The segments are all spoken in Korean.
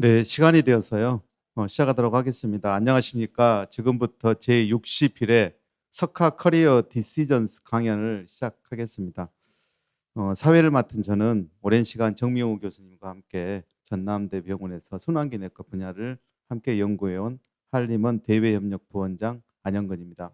네, 시간이 되어서요. 시작하도록 하겠습니다. 안녕하십니까? 지금부터 제60일의 석하 커리어 디시전스 강연을 시작하겠습니다. 사회를 맡은 저는 오랜 시간 정명호 교수님과 함께 전남대병원에서 순환기내과 분야를 함께 연구해온 한림원 대외협력 부원장 안영근입니다.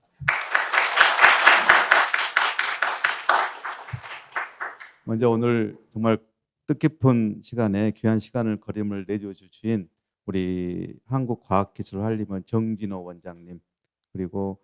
먼저 오늘 정말 뜻깊은 시간에 귀한 시간을 거림을 내주신 우리 한국과학기술한림원 정진호 원장님, 그리고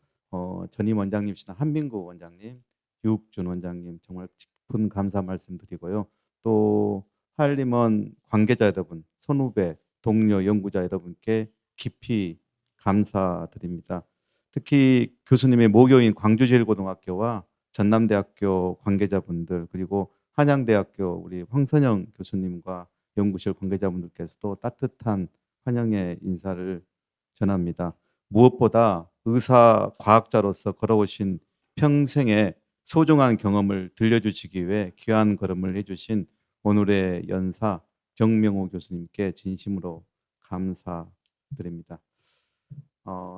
전임 원장님이시나 한민구 원장님, 유욱준 원장님, 정말 깊은 감사 말씀드리고요. 또 한림원 관계자 여러분, 선후배, 동료, 연구자 여러분께 깊이 감사드립니다. 특히 교수님의 모교인 광주제일고등학교와 전남대학교 관계자분들, 그리고 한양대학교 우리 황선영 교수님과 연구실 관계자분들께서도 따뜻한 환영의 인사를 전합니다. 무엇보다 의사 과학자로서 걸어오신 평생의 소중한 경험을 들려주시기 위해 귀한 걸음을 해주신 오늘의 연사 정명호 교수님께 진심으로 감사드립니다.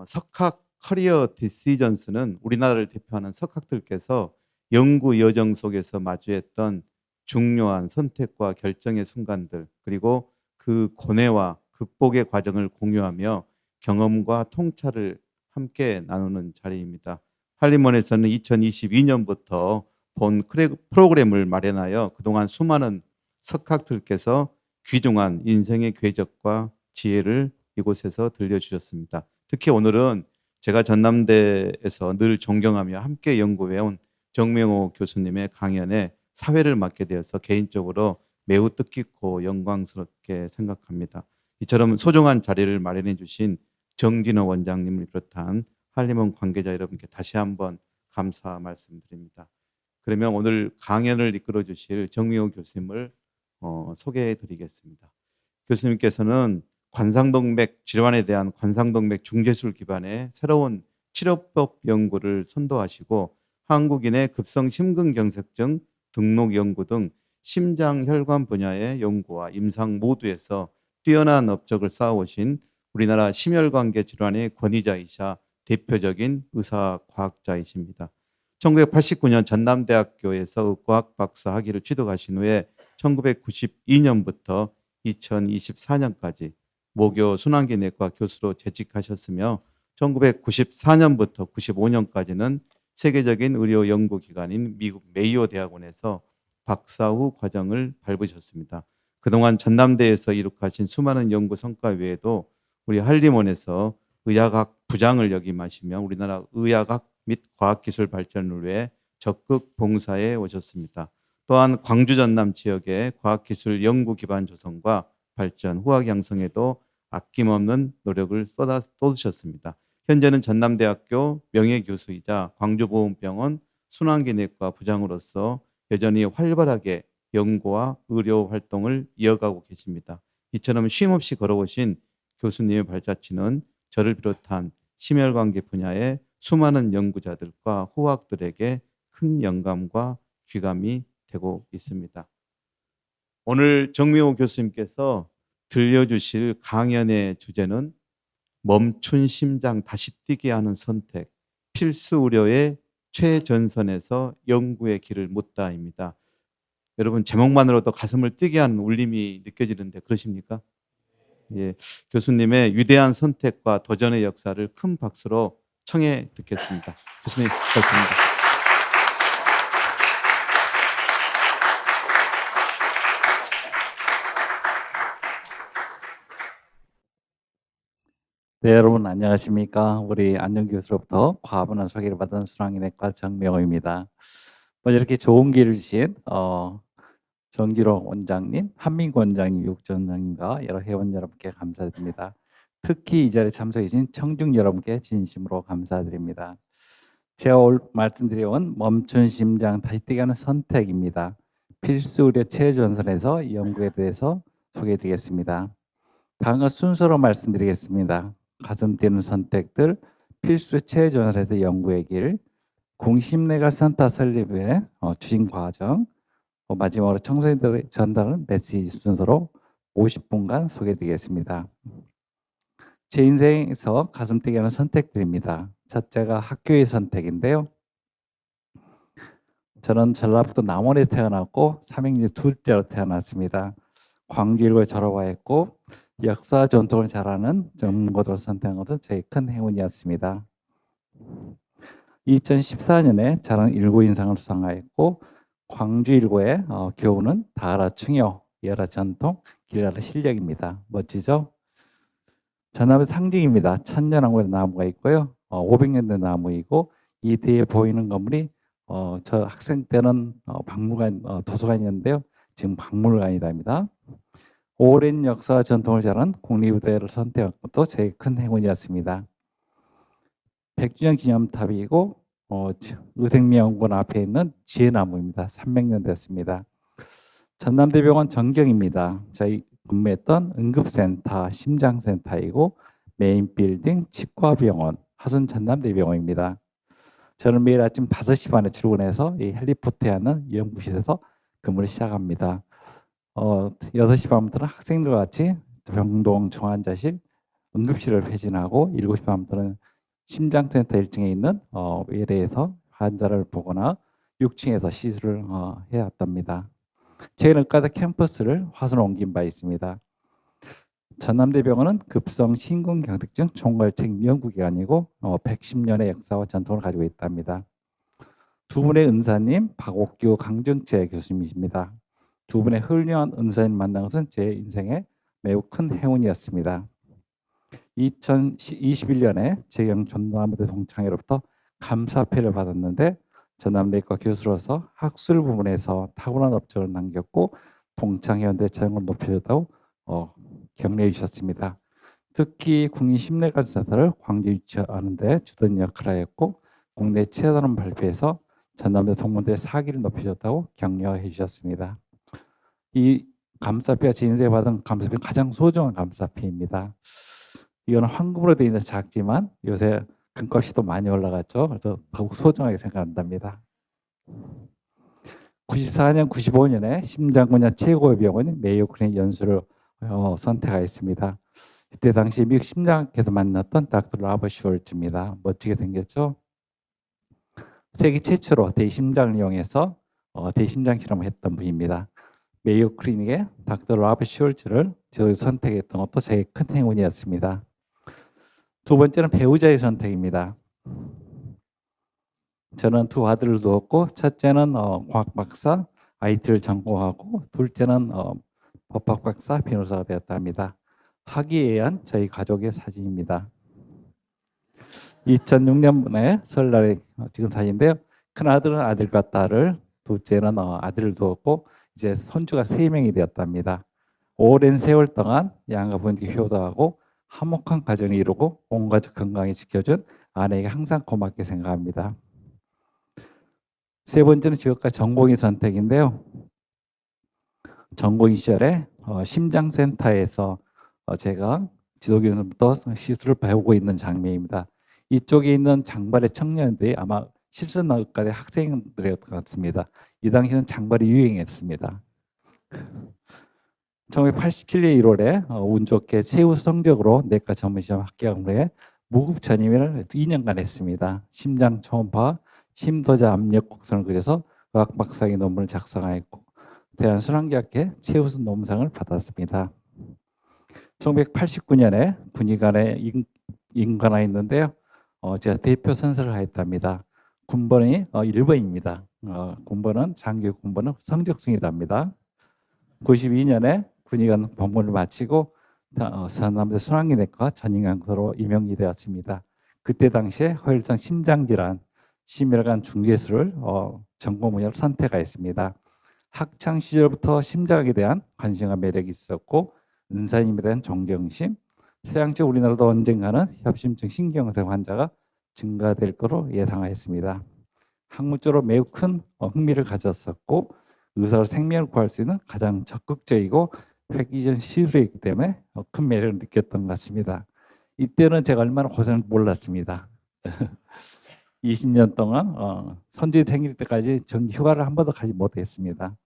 석학 커리어 디시전스는 우리나라를 대표하는 석학들께서 연구 여정 속에서 마주했던 중요한 선택과 결정의 순간들, 그리고 그 고뇌와 극복의 과정을 공유하며 경험과 통찰을 함께 나누는 자리입니다. 한림원에서는 2022년부터 본 프로그램을 마련하여 그동안 수많은 석학들께서 귀중한 인생의 궤적과 지혜를 이곳에서 들려주셨습니다. 특히 오늘은 제가 전남대에서 늘 존경하며 함께 연구해온 정명호 교수님의 강연에 사회를 맡게 되어서 개인적으로 매우 뜻깊고 영광스럽게 생각합니다. 이처럼 소중한 자리를 마련해 주신 정진호 원장님을 비롯한 한림원 관계자 여러분께 다시 한번 감사 말씀드립니다. 그러면 오늘 강연을 이끌어 주실 정명호 교수님을 소개해 드리겠습니다. 교수님께서는 관상동맥 질환에 대한 관상동맥 중재술 기반의 새로운 치료법 연구를 선도하시고 한국인의 급성 심근경색증 등록 연구 등 심장혈관 분야의 연구와 임상 모두에서 뛰어난 업적을 쌓아오신 우리나라 심혈관계 질환의 권위자이자 대표적인 의사과학자이십니다. 1989년 전남대학교에서 의과학 박사 학위를 취득하신 후에 1992년부터 2024년까지 모교 순환기내과 교수로 재직하셨으며 1994년부터 95년까지는 세계적인 의료 연구기관인 미국 메이오 대학원에서 박사 후 과정을 밟으셨습니다. 그동안 전남대에서 이룩하신 수많은 연구 성과 외에도 우리 한림원에서 의학학 부장을 역임하시며 우리나라 의학학 및 과학기술 발전을 위해 적극 봉사해 오셨습니다. 또한 광주 전남 지역의 과학기술 연구 기반 조성과 발전, 후학 양성에도 아낌없는 노력을 쏟으셨습니다. 현재는 전남대학교 명예교수이자 광주보훈병원 순환기내과 부장으로서 여전히 활발하게 연구와 의료 활동을 이어가고 계십니다. 이처럼 쉼없이 걸어오신 교수님의 발자취는 저를 비롯한 심혈관계 분야의 수많은 연구자들과 후학들에게 큰 영감과 귀감이 되고 있습니다. 오늘 정명호 교수님께서 들려주실 강연의 주제는 멈춘 심장 다시 뛰게 하는 선택, 필수 의료의 최전선에서 연구의 길을 묻다입니다. 여러분 제목만으로도 가슴을 뛰게 하는 울림이 느껴지는데 그러십니까? 예, 교수님의 위대한 선택과 도전의 역사를 큰 박수로 청해 듣겠습니다. 교수님 부탁드립니다. 네, 여러분 안녕하십니까? 우리 안녕 교수로부터 과분한 소개를 받은 순환기내과 정명호입니다. 먼저 이렇게 좋은 기회를 주신 정기로 원장님, 한민구 원장님, 유욱준 원장님과 여러 회원 여러분께 감사드립니다. 특히 이 자리에 참석해 주신 청중 여러분께 진심으로 감사드립니다. 제가 오늘 말씀드려온 멈춘 심장 다시 뛰게 하는 선택입니다. 필수 의료 최전선에서 연구에 대해서 소개해 드리겠습니다. 다음과 순서로 말씀드리겠습니다. 가슴 뛰는 선택들, 필수 최전선에서 연구의 길, 공심내가 센터 설립의 추진 과정, 마지막으로 청소년들의 전달하는 메시지 순서로 50분간 소개드리겠습니다. 제 인생에서 가슴뛰게 하는 선택들입니다. 첫째가 학교의 선택인데요. 저는 전라북도 남원에 태어났고 삼형제 둘째로 태어났습니다. 광주일고에 졸업하였고 역사 전통을 잘 아는 전문고등을 선택한 것은 제 큰 행운이었습니다. 2014년에 저는 일고인상을 수상하였고 광주일고의 교훈은 다하라 충효, 여라 전통, 길라라 실력입니다. 멋지죠? 전남의 상징입니다. 천년왕국의 나무가 있고요. 500년 된 나무이고 이 뒤에 보이는 건물이 저 학생 때는 박물관, 도서관이었는데요. 지금 박물관이랍니다. 오랜 역사와 전통을 자란 국립의대를 선택한 것도 제 큰 행운이었습니다. 100주년 기념탑이고 의생명원 앞에 있는 지혜나무입니다. 300년 됐습니다. 전남대병원 전경입니다. 저희 근무했던 응급센터, 심장센터이고 메인 빌딩 치과병원, 하순 전남대병원입니다. 저는 매일 아침 5시 반에 출근해서 이 헬리포트하는 연구실에서 근무를 시작합니다. 6시 반부터는 학생들과 같이 병동 중환자실 응급실을 폐진하고 7시 반부터는 심장센터 1층에 있는 외래에서 환자를 보거나 6층에서 시술을 해야 했답니다. 제일의과대 캠퍼스를 화순으로 옮긴 바 있습니다. 전남대병원은 급성 심근경색증 총괄책 연구기관이고 110년의 역사와 전통을 가지고 있답니다. 두 분의 은사님 박옥규 강정채 교수님이십니다. 두 분의 훌륭한 은사님 만난 것은 제 인생에 매우 큰 행운이었습니다. 2021년에 재경 전남대 동창회로부터 감사패를 받았는데 전남대과 교수로서 학술 부문에서 탁월한 업적을 남겼고 동창회원들의 재능을 높여줬다고 격려해 주셨습니다. 특히 국립심내관센터를 광주에 유치하는 데 주된 역할을 하였고 국내 최단원 발표에서 전남대 동문들의 사기를 높여줬다고 격려해 주셨습니다. 이 감사패가 제 인생에 받은 감사패는 가장 소중한 감사패입니다. 이거는 황금으로 되어 있는 작지만 요새 금값이 또 많이 올라갔죠. 그래서 더욱 소중하게 생각한답니다. 94년, 95년에 심장분야 최고의 병원인 메이오 클리닉 연수를 선택하였습니다. 이때 당시 미국 심장학회에서 만났던 닥터 라버 슈월츠입니다. 멋지게 생겼죠? 세계 최초로 대심장을 이용해서 대심장 실험을 했던 분입니다. 메이오 클리닉의 닥터 라버 슈월츠를 선택했던 것도 제 큰 행운이었습니다. 두 번째는 배우자의 선택입니다. 저는 두 아들을 두었고 첫째는 과학 박사 IT를 전공하고 둘째는 법학 박사 변호사가 되었답니다. 화기애애한 저희 가족의 사진입니다. 2006년에 설날에 찍은 사진인데요. 큰 아들은 아들과 딸을, 둘째는 아들을 두었고 이제 손주가 3명이 되었답니다. 오랜 세월 동안 양가 부모님께 효도하고 화목한 가정을 이루고 온 가족 건강히 지켜준 아내에게 항상 고맙게 생각합니다. 세 번째는 지금까지 전공의 선택인데요. 전공의 시절에 심장센터에서 제가 지도교수부터 시술을 배우고 있는 장면입니다. 이쪽에 있는 장발의 청년들이 아마 실습의과대 학생들이었던 것 같습니다. 이 당시에는 장발이 유행했습니다. 1987년 1월에 운 좋게 최우 성적으로 내과 전문시험 합격한 후에 무급 전임을 2년간 했습니다. 심장 초음파, 심도자 압력 곡선을 그려서 의학 박사학위 논문을 작성하였고 대한순환계학회 최우수 논문상을 받았습니다. 1989년에 군의관에 임관하였는데요. 제가 대표 선서를 하였답니다. 군번이 1번입니다. 군번은 장교 군번은 성적순이답니다. 92년에 군의관 복무를 마치고 서남대 순환기내과 전임강사로 임용이 되었습니다. 그때 당시에 허혈성 심장질환, 심혈관 중재술을 전공 분야로 선택하였습니다. 학창 시절부터 심장에 대한 관심과 매력이 있었고 은사님에 대한 존경심, 서양적 우리나라도 언젠가는 협심증 신경증 환자가 증가될 거로 예상하였습니다. 학문적으로 매우 큰 흥미를 가졌었고 의사로 생명을 구할 수 있는 가장 적극적이고 획기적인 시술이기 때문에 큰 매력을 느꼈던 것 같습니다. 이때는 제가 얼마나 고생을 몰랐습니다. 20년 동안 선주이 생길 때까지 정기 휴가를 한 번도 가지 못했습니다.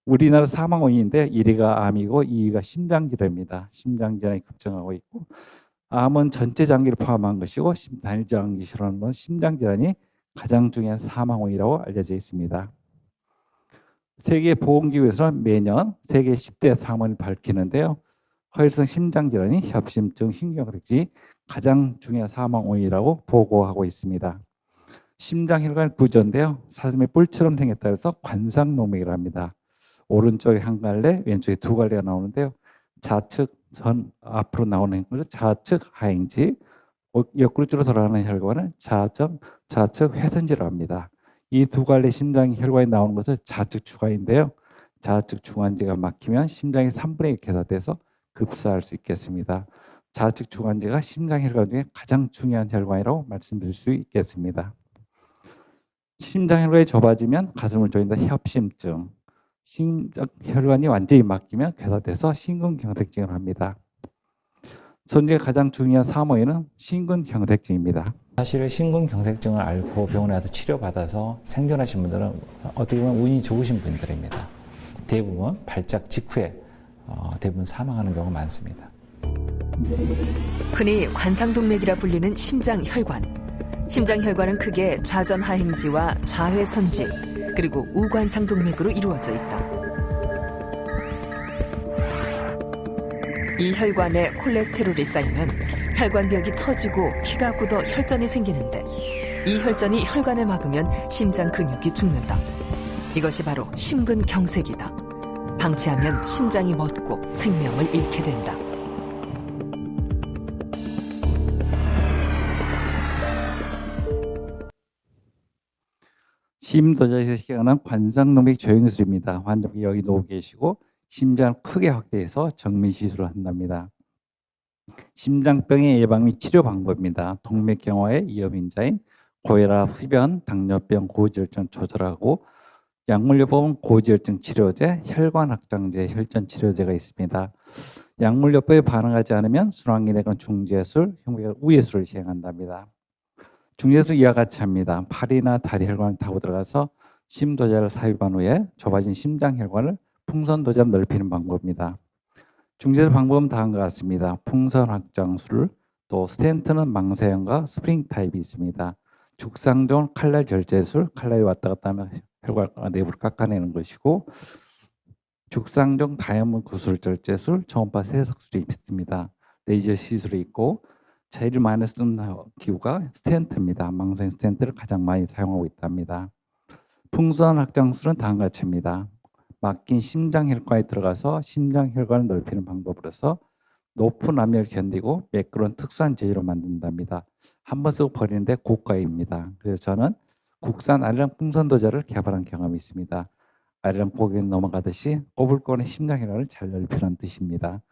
우리나라 사망 원인인데 1위가 암이고 2위가 심장질환입니다. 심장질환이 급증하고 있고 암은 전체 장기를 포함한 것이고 단일 장기 질환은 심장질환이 가장 중요한 사망 원인이라고 알려져 있습니다. 세계보건기구에서는 매년 세계 10대 사망을 밝히는데요. 허혈성 심장질환이 협심증, 신경색지 가장 중요한 사망 원인이라고 보고하고 있습니다. 심장혈관 구조인데요. 사슴의 뿔처럼 생겼다 해서 관상동맥이라고 합니다. 오른쪽에 한 갈래, 왼쪽에 두 갈래가 나오는데요. 좌측 전 앞으로 나오는 것을 좌측 하행지, 옆구리로 돌아가는 혈관을 좌측 회선지라고 합니다. 이 두 갈래 심장 혈관이 나오는 것을 좌측 주관인데요. 좌측 주관지가 막히면 심장이 3분의 1 괴사돼서 급사할 수 있겠습니다. 좌측 주관지가 심장 혈관 중에 가장 중요한 혈관이라고 말씀드릴 수 있겠습니다. 심장 혈관이 좁아지면 가슴을 조인다 협심증, 심장 혈관이 완전히 막히면 괴사돼서 심근경색증을 합니다. 선제 가장 중요한 사망원인은 심근경색증입니다. 사실 심근경색증을 앓고 병원에 가서 치료받아서 생존하신 분들은 어떻게 보면 운이 좋으신 분들입니다. 대부분 발작 직후에 대부분 사망하는 경우가 많습니다. 흔히 관상동맥이라 불리는 심장혈관. 심장혈관은 크게 좌전하행지와 좌회선지 그리고 우관상동맥으로 이루어져 있다. 이 혈관에 콜레스테롤이 쌓이면 혈관벽이 터지고 피가 굳어 혈전이 생기는데 이 혈전이 혈관을 막으면 심장 근육이 죽는다. 이것이 바로 심근경색이다. 방치하면 심장이 멎고 생명을 잃게 된다. 심도자에서 시행하는 관상동맥 조영술입니다. 환자분이 여기 누워 계시고 심장을 크게 확대해서 정면 시술을 한답니다. 심장병의 예방 및 치료 방법입니다. 동맥경화의 위험인자인 고혈압, 흡연, 당뇨병, 고지혈증 조절하고 약물요법은 고지혈증 치료제, 혈관확장제, 혈전 치료제가 있습니다. 약물요법에 반응하지 않으면 순환기내관 중재술, 우회술을 시행한답니다. 중재술은 이와 같이 합니다. 팔이나 다리 혈관을 타고 들어가서 심도자를 삽입한 후에 좁아진 심장 혈관을 풍선도자로 넓히는 방법입니다. 중재술 방법은 다음과 같습니다. 풍선 확장술, 또 스텐트는 망사형과 스프링 타입이 있습니다. 죽상종 칼날 절제술, 칼날이 왔다 갔다 하면 혈관 내부를 깎아내는 것이고, 죽상종 다이아몬드 구술 절제술, 초음파 세석술이 있습니다. 레이저 시술이 있고, 제일 많이 쓰는 기구가 스텐트입니다. 망사형 스텐트를 가장 많이 사용하고 있답니다. 풍선 확장술은 다음과 같이입니다. 막힌 심장혈관에 들어가서 심장혈관을 넓히는 방법으로서 높은 압력을 견디고 매끄러운 특수한 재질로 만든답니다. 한 번 쓰고 버리는데 고가입니다. 그래서 저는 국산 아리랑 풍선도자를 개발한 경험이 있습니다. 아리랑 고객이 넘어가듯이 꼬불꼬는 심장혈관을 잘 넓히는 뜻입니다.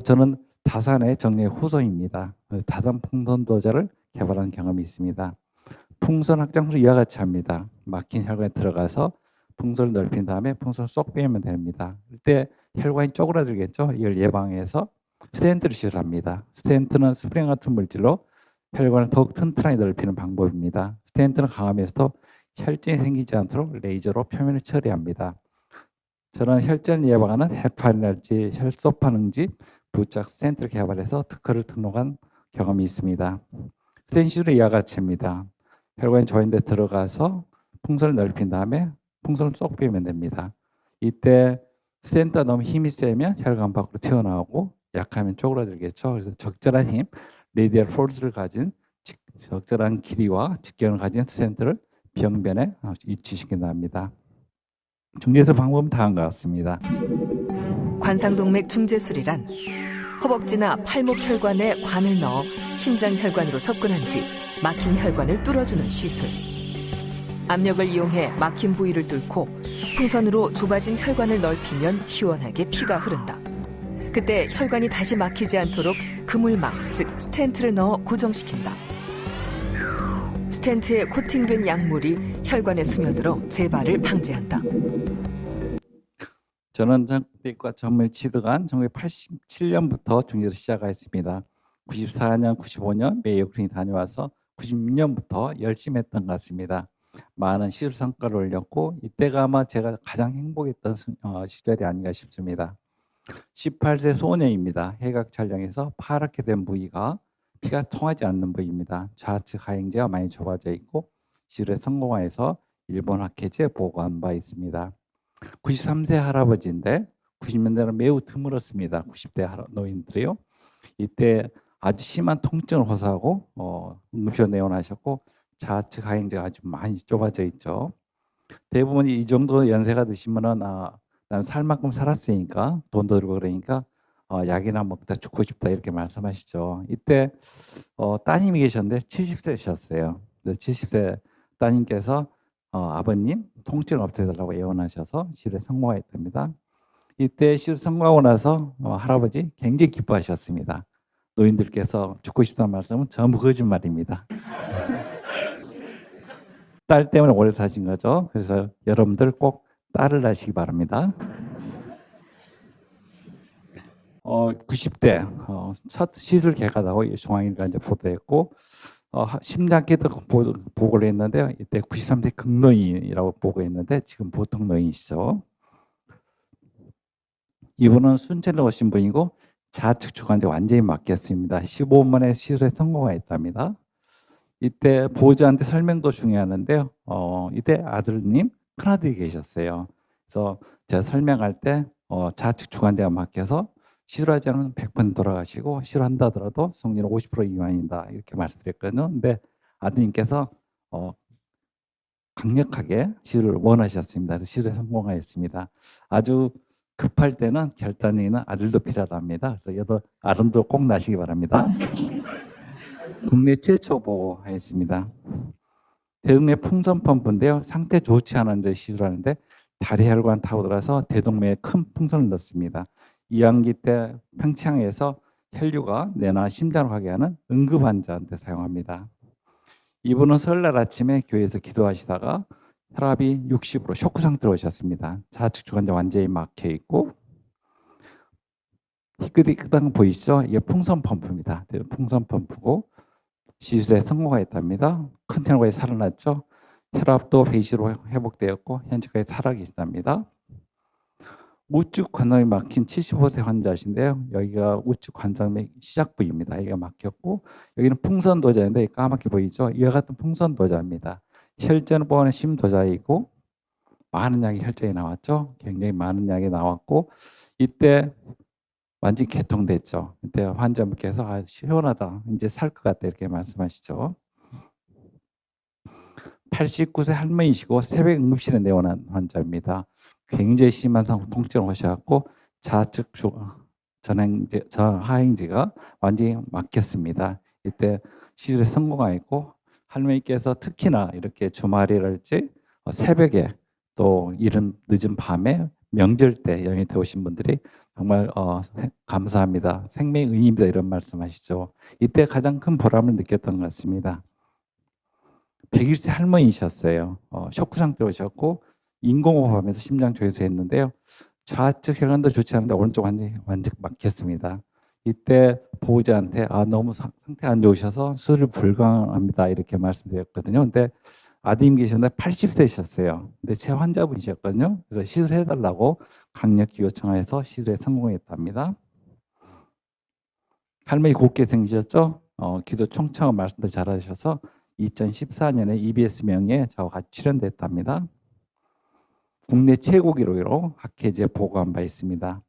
저는 다산의 정례 후손입니다. 다산 풍선도자를 개발한 경험이 있습니다. 풍선 확장술 이와 같이 합니다. 막힌 혈관에 들어가서 풍선을 넓힌 다음에 풍선을 쏙 빼면 됩니다. 이때 혈관이 쪼그라들겠죠. 이걸 예방해서 스텐트를 시술합니다. 스텐트는 스프링 같은 물질로 혈관을 더욱 튼튼하게 넓히는 방법입니다. 스텐트는 강하면서도 혈전이 생기지 않도록 레이저로 표면을 처리합니다. 저는 혈전 예방하는 헤파린알지, 혈소판응지 부착 스텐트를 개발해서 특허를 등록한 경험이 있습니다. 스텐트 시술은 이와 같이입니다. 혈관이 조인 데 들어가서 풍선을 넓힌 다음에 풍선을 쏙 빼면 됩니다. 이때 스텐트가 너무 힘이 세면 혈관 밖으로 튀어나오고 약하면 쪼그라들겠죠. 그래서 적절한 힘, 레디얼 포스를 가진 적절한 길이와 직경을 가진 스텐트를 병변에 위치시킨다 합니다. 중재술 방법은 다음과 같습니다. 관상동맥 중재술이란 허벅지나 팔목 혈관에 관을 넣어 심장 혈관으로 접근한 뒤 막힌 혈관을 뚫어주는 시술. 압력을 이용해 막힌 부위를 뚫고 풍선으로 좁아진 혈관을 넓히면 시원하게 피가 흐른다. 그때 혈관이 다시 막히지 않도록 그물막, 즉 스텐트를 넣어 고정시킨다. 스텐트에 코팅된 약물이 혈관에 스며들어 재발을 방지한다. 저는 정맥과 정맥 치드관 1987년부터 중재를 시작했습니다. 94년, 95년 메이오 클리닉 다녀와서 96년부터 열심히 했던 것 같습니다. 많은 시술 성과를 올렸고 이때가 아마 제가 가장 행복했던 시절이 아닌가 싶습니다. 18세 소녀입니다. 해각 촬영에서 파랗게 된 부위가 피가 통하지 않는 부위입니다. 좌측 하행지가 많이 좁아져 있고 시술에 성공해서 일본 학회지에 보고한 바 있습니다. 93세 할아버지인데 90년대는 매우 드물었습니다. 90대 노인들이요. 이때 아주 심한 통증을 호소하고 응급실로 내원하셨고 좌측 하행지가 아주 많이 좁아져 있죠. 대부분 이 정도 연세가 드시면은 난 살 만큼 살았으니까 돈도 들고 그러니까 약이나 먹다 죽고 싶다 이렇게 말씀하시죠. 이때 따님이 계셨는데 70세셨어요. 70세 따님께서 아버님 통증 없애달라고 예언하셔서 시술에 성공했답니다. 이때 시술 성공하고 나서 할아버지 굉장히 기뻐하셨습니다. 노인들께서 죽고 싶다는 말씀은 전부 거짓말입니다. 딸 때문에 오래 사신 거죠. 그래서 여러분들 꼭 딸을 낳으시기 바랍니다. 90대 첫 시술 개가다고 중앙일보가 이제 보도했고 심장기도 보고를 했는데요. 이때 93세 극노인이라고 보고했는데 지금 보통 노인이시죠. 이분은 순천에 오신 분이고 좌측 주관제 완전히 막혔습니다. 15분 만에 시술에 성공했답니다. 이때 보호자한테 설명도 중요하는데요. 이때 아들님 큰아들이 계셨어요. 그래서 제가 설명할 때 좌측 주관제가 막혀서 시술하지 않으면 100% 돌아가시고 시술한다 하더라도 성률은 50% 미만이다 이렇게 말씀드렸거든요. 근데 아드님께서 강력하게 시술을 원하셨습니다. 그래서 시술에 성공하였습니다. 아주 급할 때는 결단이나 아들도 필요하답니다. 그래서 아름도 꼭 나시기 바랍니다. 국내 최초 보고하였습니다. 대동맥 풍선 펌프인데요. 상태 좋지 않은 데 시술하는데 다리 혈관 타고 들어서 대동맥에 큰 풍선을 넣습니다. 이완기 때 평창에서 혈류가 뇌나 심장으로 가게 하는 응급 환자한테 사용합니다. 이분은 설날 아침에 교회에서 기도하시다가 혈압이 60으로 쇼크 상태로 오셨습니다. 좌측 주관자 완전히 막혀 있고 희끗희끗한 거 보이시죠? 이게 풍선 펌프입니다. 풍선 펌프고 시술에 성공했답니다. 큰 혈관이 살아났죠. 혈압도 120으로 회복되었고 현재까지 살아계시답니다. 우측 관성이 막힌 75세 환자신데요. 여기가 우측 관성맥 시작 부위입니다. 여기가 막혔고 여기는 풍선 도자인데 까맣게 보이죠? 이와 같은 풍선 도자입니다. 혈전을 보는 심도자이고 많은 양의 혈전이 나왔죠. 굉장히 많은 양이 나왔고 이때 완전히 개통됐죠. 이때 환자분께서 시원하다, 이제 살 것 같다 이렇게 말씀하시죠. 89세 할머니시고 새벽 응급실에 내원한 환자입니다. 굉장히 심한 통증을 오셔갖고 좌측 하행지가 완전히 막혔습니다. 이때 시술에 성공하였고 할머니께서 특히나 이렇게 주말이랄지 새벽에 또 이른 늦은 밤에 명절 때 영입해 오신 분들이 정말 감사합니다. 생명의 의미입니다. 이런 말씀하시죠. 이때 가장 큰 보람을 느꼈던 것 같습니다. 101세 할머니셨어요. 쇼크 상태로 오셨고 인공호흡하면서 심장 조여서 했는데요. 좌측 혈관도 좋지 않은데 오른쪽 완전히 막혔습니다. 이때 보호자한테 너무 상태 안 좋으셔서 수술 불가합니다 이렇게 말씀드렸거든요. 근데 아드님 계셨는데 80세셨어요. 근데 제 환자분이셨거든요. 그래서 시술해달라고 강력히 요청해서 시술에 성공했답니다. 할머니 곱게 생기셨죠? 기도 총청한 말씀도 잘하셔서 2014년에 EBS 명예에 저와 같이 출연됐답니다. 국내 최고 기록으로 학회지에 보고한 바 있습니다.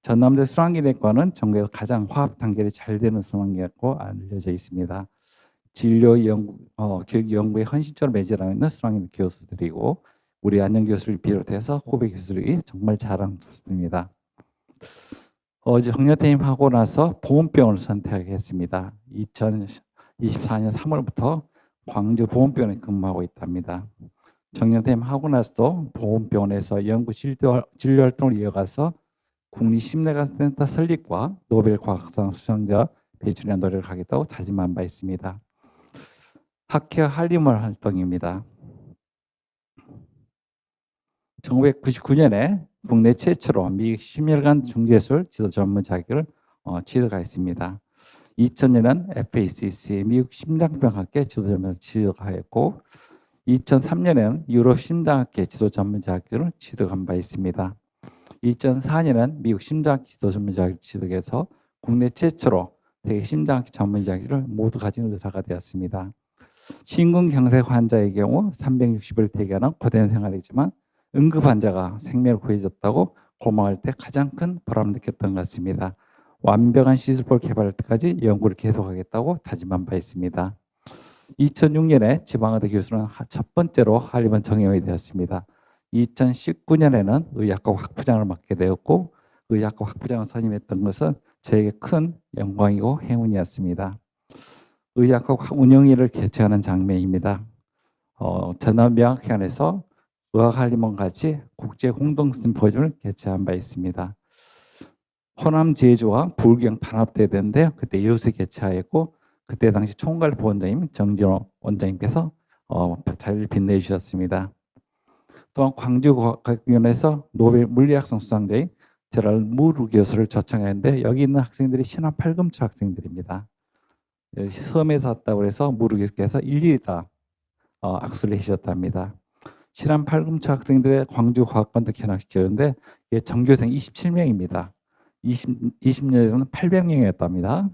전남대 순환기내과는 전국에서 가장 화합 단결이 잘 되는 순환기내과로 알려져 있습니다. 진료 연구, 교육 연구에 헌신적으로 매진하고 있는 순환기내 교수들이고 우리 안녕 교수를 비롯해서 후배 교수들이 정말 자랑스럽습니다. 정년퇴임 하고 나서 보훈병원을 선택했습니다. 2024년 3월부터 광주 보훈병원에 근무하고 있답니다. 정년퇴임 하고 나서 보훈병원에서 연구 진료 활동을 이어가서 국립심내과센터 설립과 노벨 과학상 수상자 배출에 노력을 하겠다고 다짐한 바 있습니다. 학회 한림월 활동입니다. 1999년에 국내 최초로 미국 심혈관 중재술 지도 전문 자격을 취득하였습니다. 2000년에는 FACC 미국 심장병학회 지도 전문을 취득하였고 2003년에는 유럽 심장학회 지도 전문 자격증을 취득한 바 있습니다. 2004년은 미국 심장학회 지도 전문 자격을 취득해서 국내 최초로 대개 심장학회 전문 자격증을 모두 가진 의사가 되었습니다. 심근경색 환자의 경우 360일 대기하는 고된 생활이지만 응급 환자가 생명을 구해줬다고 고마워할 때 가장 큰 보람을 느꼈던 것 같습니다. 완벽한 시술법 개발할 때까지 연구를 계속하겠다고 다짐한 바 있습니다. 2006년에 지방의대 교수는 첫 번째로 한림원 정예원이 되었습니다. 2019년에는 의학과 학부장을 맡게 되었고 의학과 학부장을 선임했던 것은 저에게 큰 영광이고 행운이었습니다. 의학과 운영위를 개최하는 장면입니다. 전남병학회관에서 의학한림원 같이 국제 공동 심포지엄을 개최한 바 있습니다. 호남 제주와 불경 단합대회인데요. 그때 여수 개최하였고 그때 당시 총괄부원장님 정진호 원장님께서 잘 빛내 주셨습니다. 또한 광주과학위원회에서 노벨 물리학상 수상자인 제랄 무르 교수를 초청했는데 여기 있는 학생들이 신한 팔금초 학생들입니다. 섬에서 왔다고 해서 무르 교수께서 일일이 다 악수를 해주셨답니다. 신한 팔금초 학생들의 광주과학관도 견학시켰는데 전교생 27명입니다. 20년 전에는 800명이었답니다.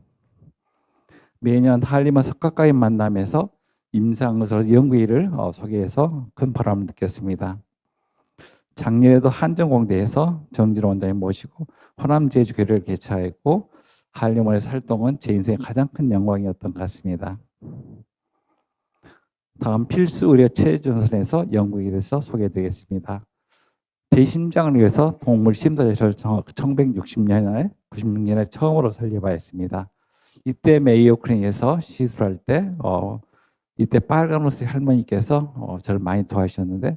매년 한림원 석가과인 만남에서 임상의사 연구일을 소개해서 큰 보람을 느꼈습니다. 작년에도 한전공대에서 정진호 원장님 모시고 호남제주교회를 개최하였고 한림원에서 활동은 제 인생의 가장 큰 영광이었던 것 같습니다. 다음 필수 의료 최전선에서 연구일에서 소개해드리겠습니다. 대심장을 위해서 동물 심사제를 1960년에 96년에 처음으로 설립하였습니다. 이때 메이오 클리닉에서 시술할 때 이때 빨간 옷의 할머니께서 저를 많이 도와주셨는데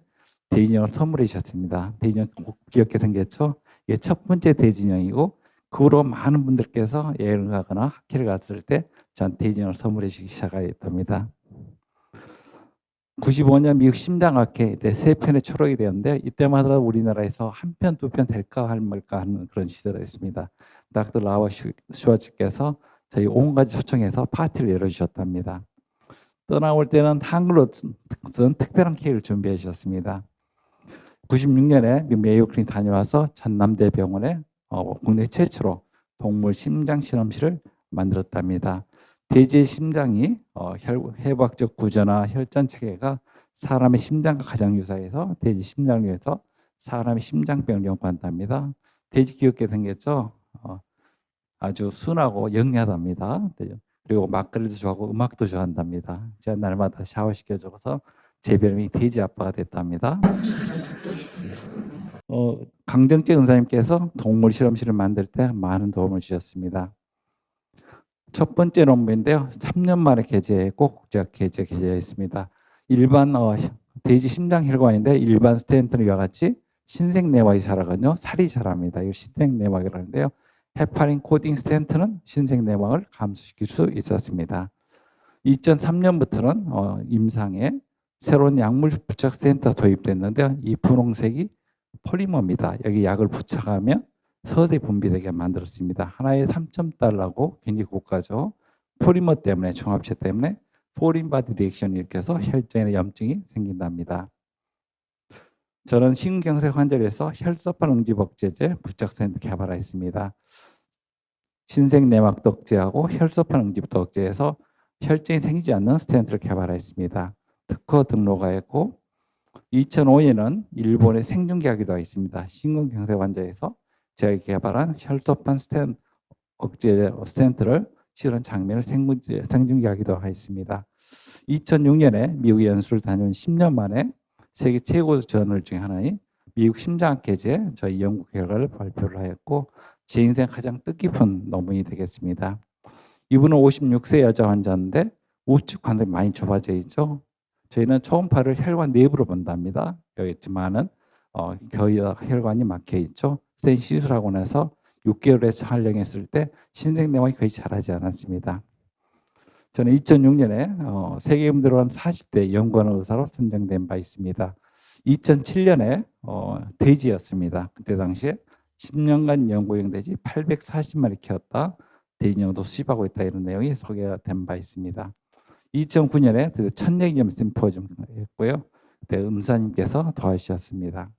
대진형을 선물해 주셨습니다. 대진형 귀엽게 생겼죠? 이게 첫 번째 대진형이고 그 후로 많은 분들께서 여행을 가거나 학회를 갔을 때 전 대진형을 선물해 주기 시작했답니다. 95년 미국 심장학회 때 3편의 초록이 되었는데 이때마다 우리나라에서 한 편, 두 편 될까 말까 하는 그런 시대였습니다. 닥터 라와 슈와츠께서 저희 온 가지 초청해서 파티를 열어주셨답니다. 떠나올 때는 한글로 쓴 특별한 케이크를 준비해 주셨습니다. 96년에 메이오 클리닉 다녀와서 전남대병원에 국내 최초로 동물 심장 실험실을 만들었답니다. 돼지의 심장이 해부학적 구조나 혈전 체계가 사람의 심장과 가장 유사해서 돼지 심장을 위해서 사람의 심장병을 연구한답니다. 돼지 귀엽게 생겼죠? 아주 순하고 영리하답니다. 그리고 막걸리도 좋아하고 음악도 좋아한답니다. 제가 날마다 샤워시켜줘서 제 별명이 돼지 아빠가 됐답니다. 강정재 은사님께서 동물 실험실을 만들 때 많은 도움을 주셨습니다. 첫 번째 논문인데요. 3년 만에 게재했고 국제학 게재했습니다. 일반 돼지 심장 혈관인데 일반 스텐트는 이와 같이 신생 내막이 자라거든요. 살이 자랍니다. 이걸 신생 내막이라고 하는데요. 헤파린 코딩 스텐트는 신생 내막을 감소시킬 수 있었습니다. 2003년부터는 임상에 새로운 약물 부착 스텐트가 도입됐는데요. 이 분홍색이 폴리머입니다. 여기 약을 부착하면 서서히 분비되게 만들었습니다. 하나에 3,000달러고 굉장히 고가죠. 폴리머 때문에 중합체 때문에 포린 바디 리액션이 일으켜서 혈전에 염증이 생긴답니다. 저는 심근경색 환자를 위해서 혈소판 응집 억제제 부착 스텐트 개발했습니다. 신생 내막도 억제하고 혈소판 응집도 억제해서 혈전이 생기지 않는 스텐트를 개발했습니다. 특허 등록하였고 2005년은 일본의 생중계하기도 있습니다. 심근경색 환자에서 제가 개발한 혈소판 스텐트 억제 스텐트를 실은 장면을 생중계하기도 했습니다. 2006년에 미국 연수를 다녀온 10년 만에 세계 최고 저널 중에 하나인 미국 심장학회제 저희 연구 결과를 발표를 하였고 제 인생 가장 뜻깊은 논문이 되겠습니다. 이분은 56세 여자 환자인데 우측 관절이 많이 좁아져 있죠. 저희는 초음파를 혈관 내부로 본답니다. 여기 있지만은 거의 혈관이 막혀 있죠. 스텐 시술하고 나서 6개월에 촬영했을 때 신생 내막이 거의 자라지 않았습니다. 저는 2006년에 세계에 들어간 40대 연구하는 의사로 선정된 바 있습니다. 2007년에 돼지였습니다. 그때 당시에 10년간 연구용 돼지 840마리 키웠다. 돼지용도 수입하고 있다 이런 내용이 소개가 된 바 있습니다. 2009년에 천여기념 심포지엄 했고요. 그때 은사님께서 도와주셨습니다.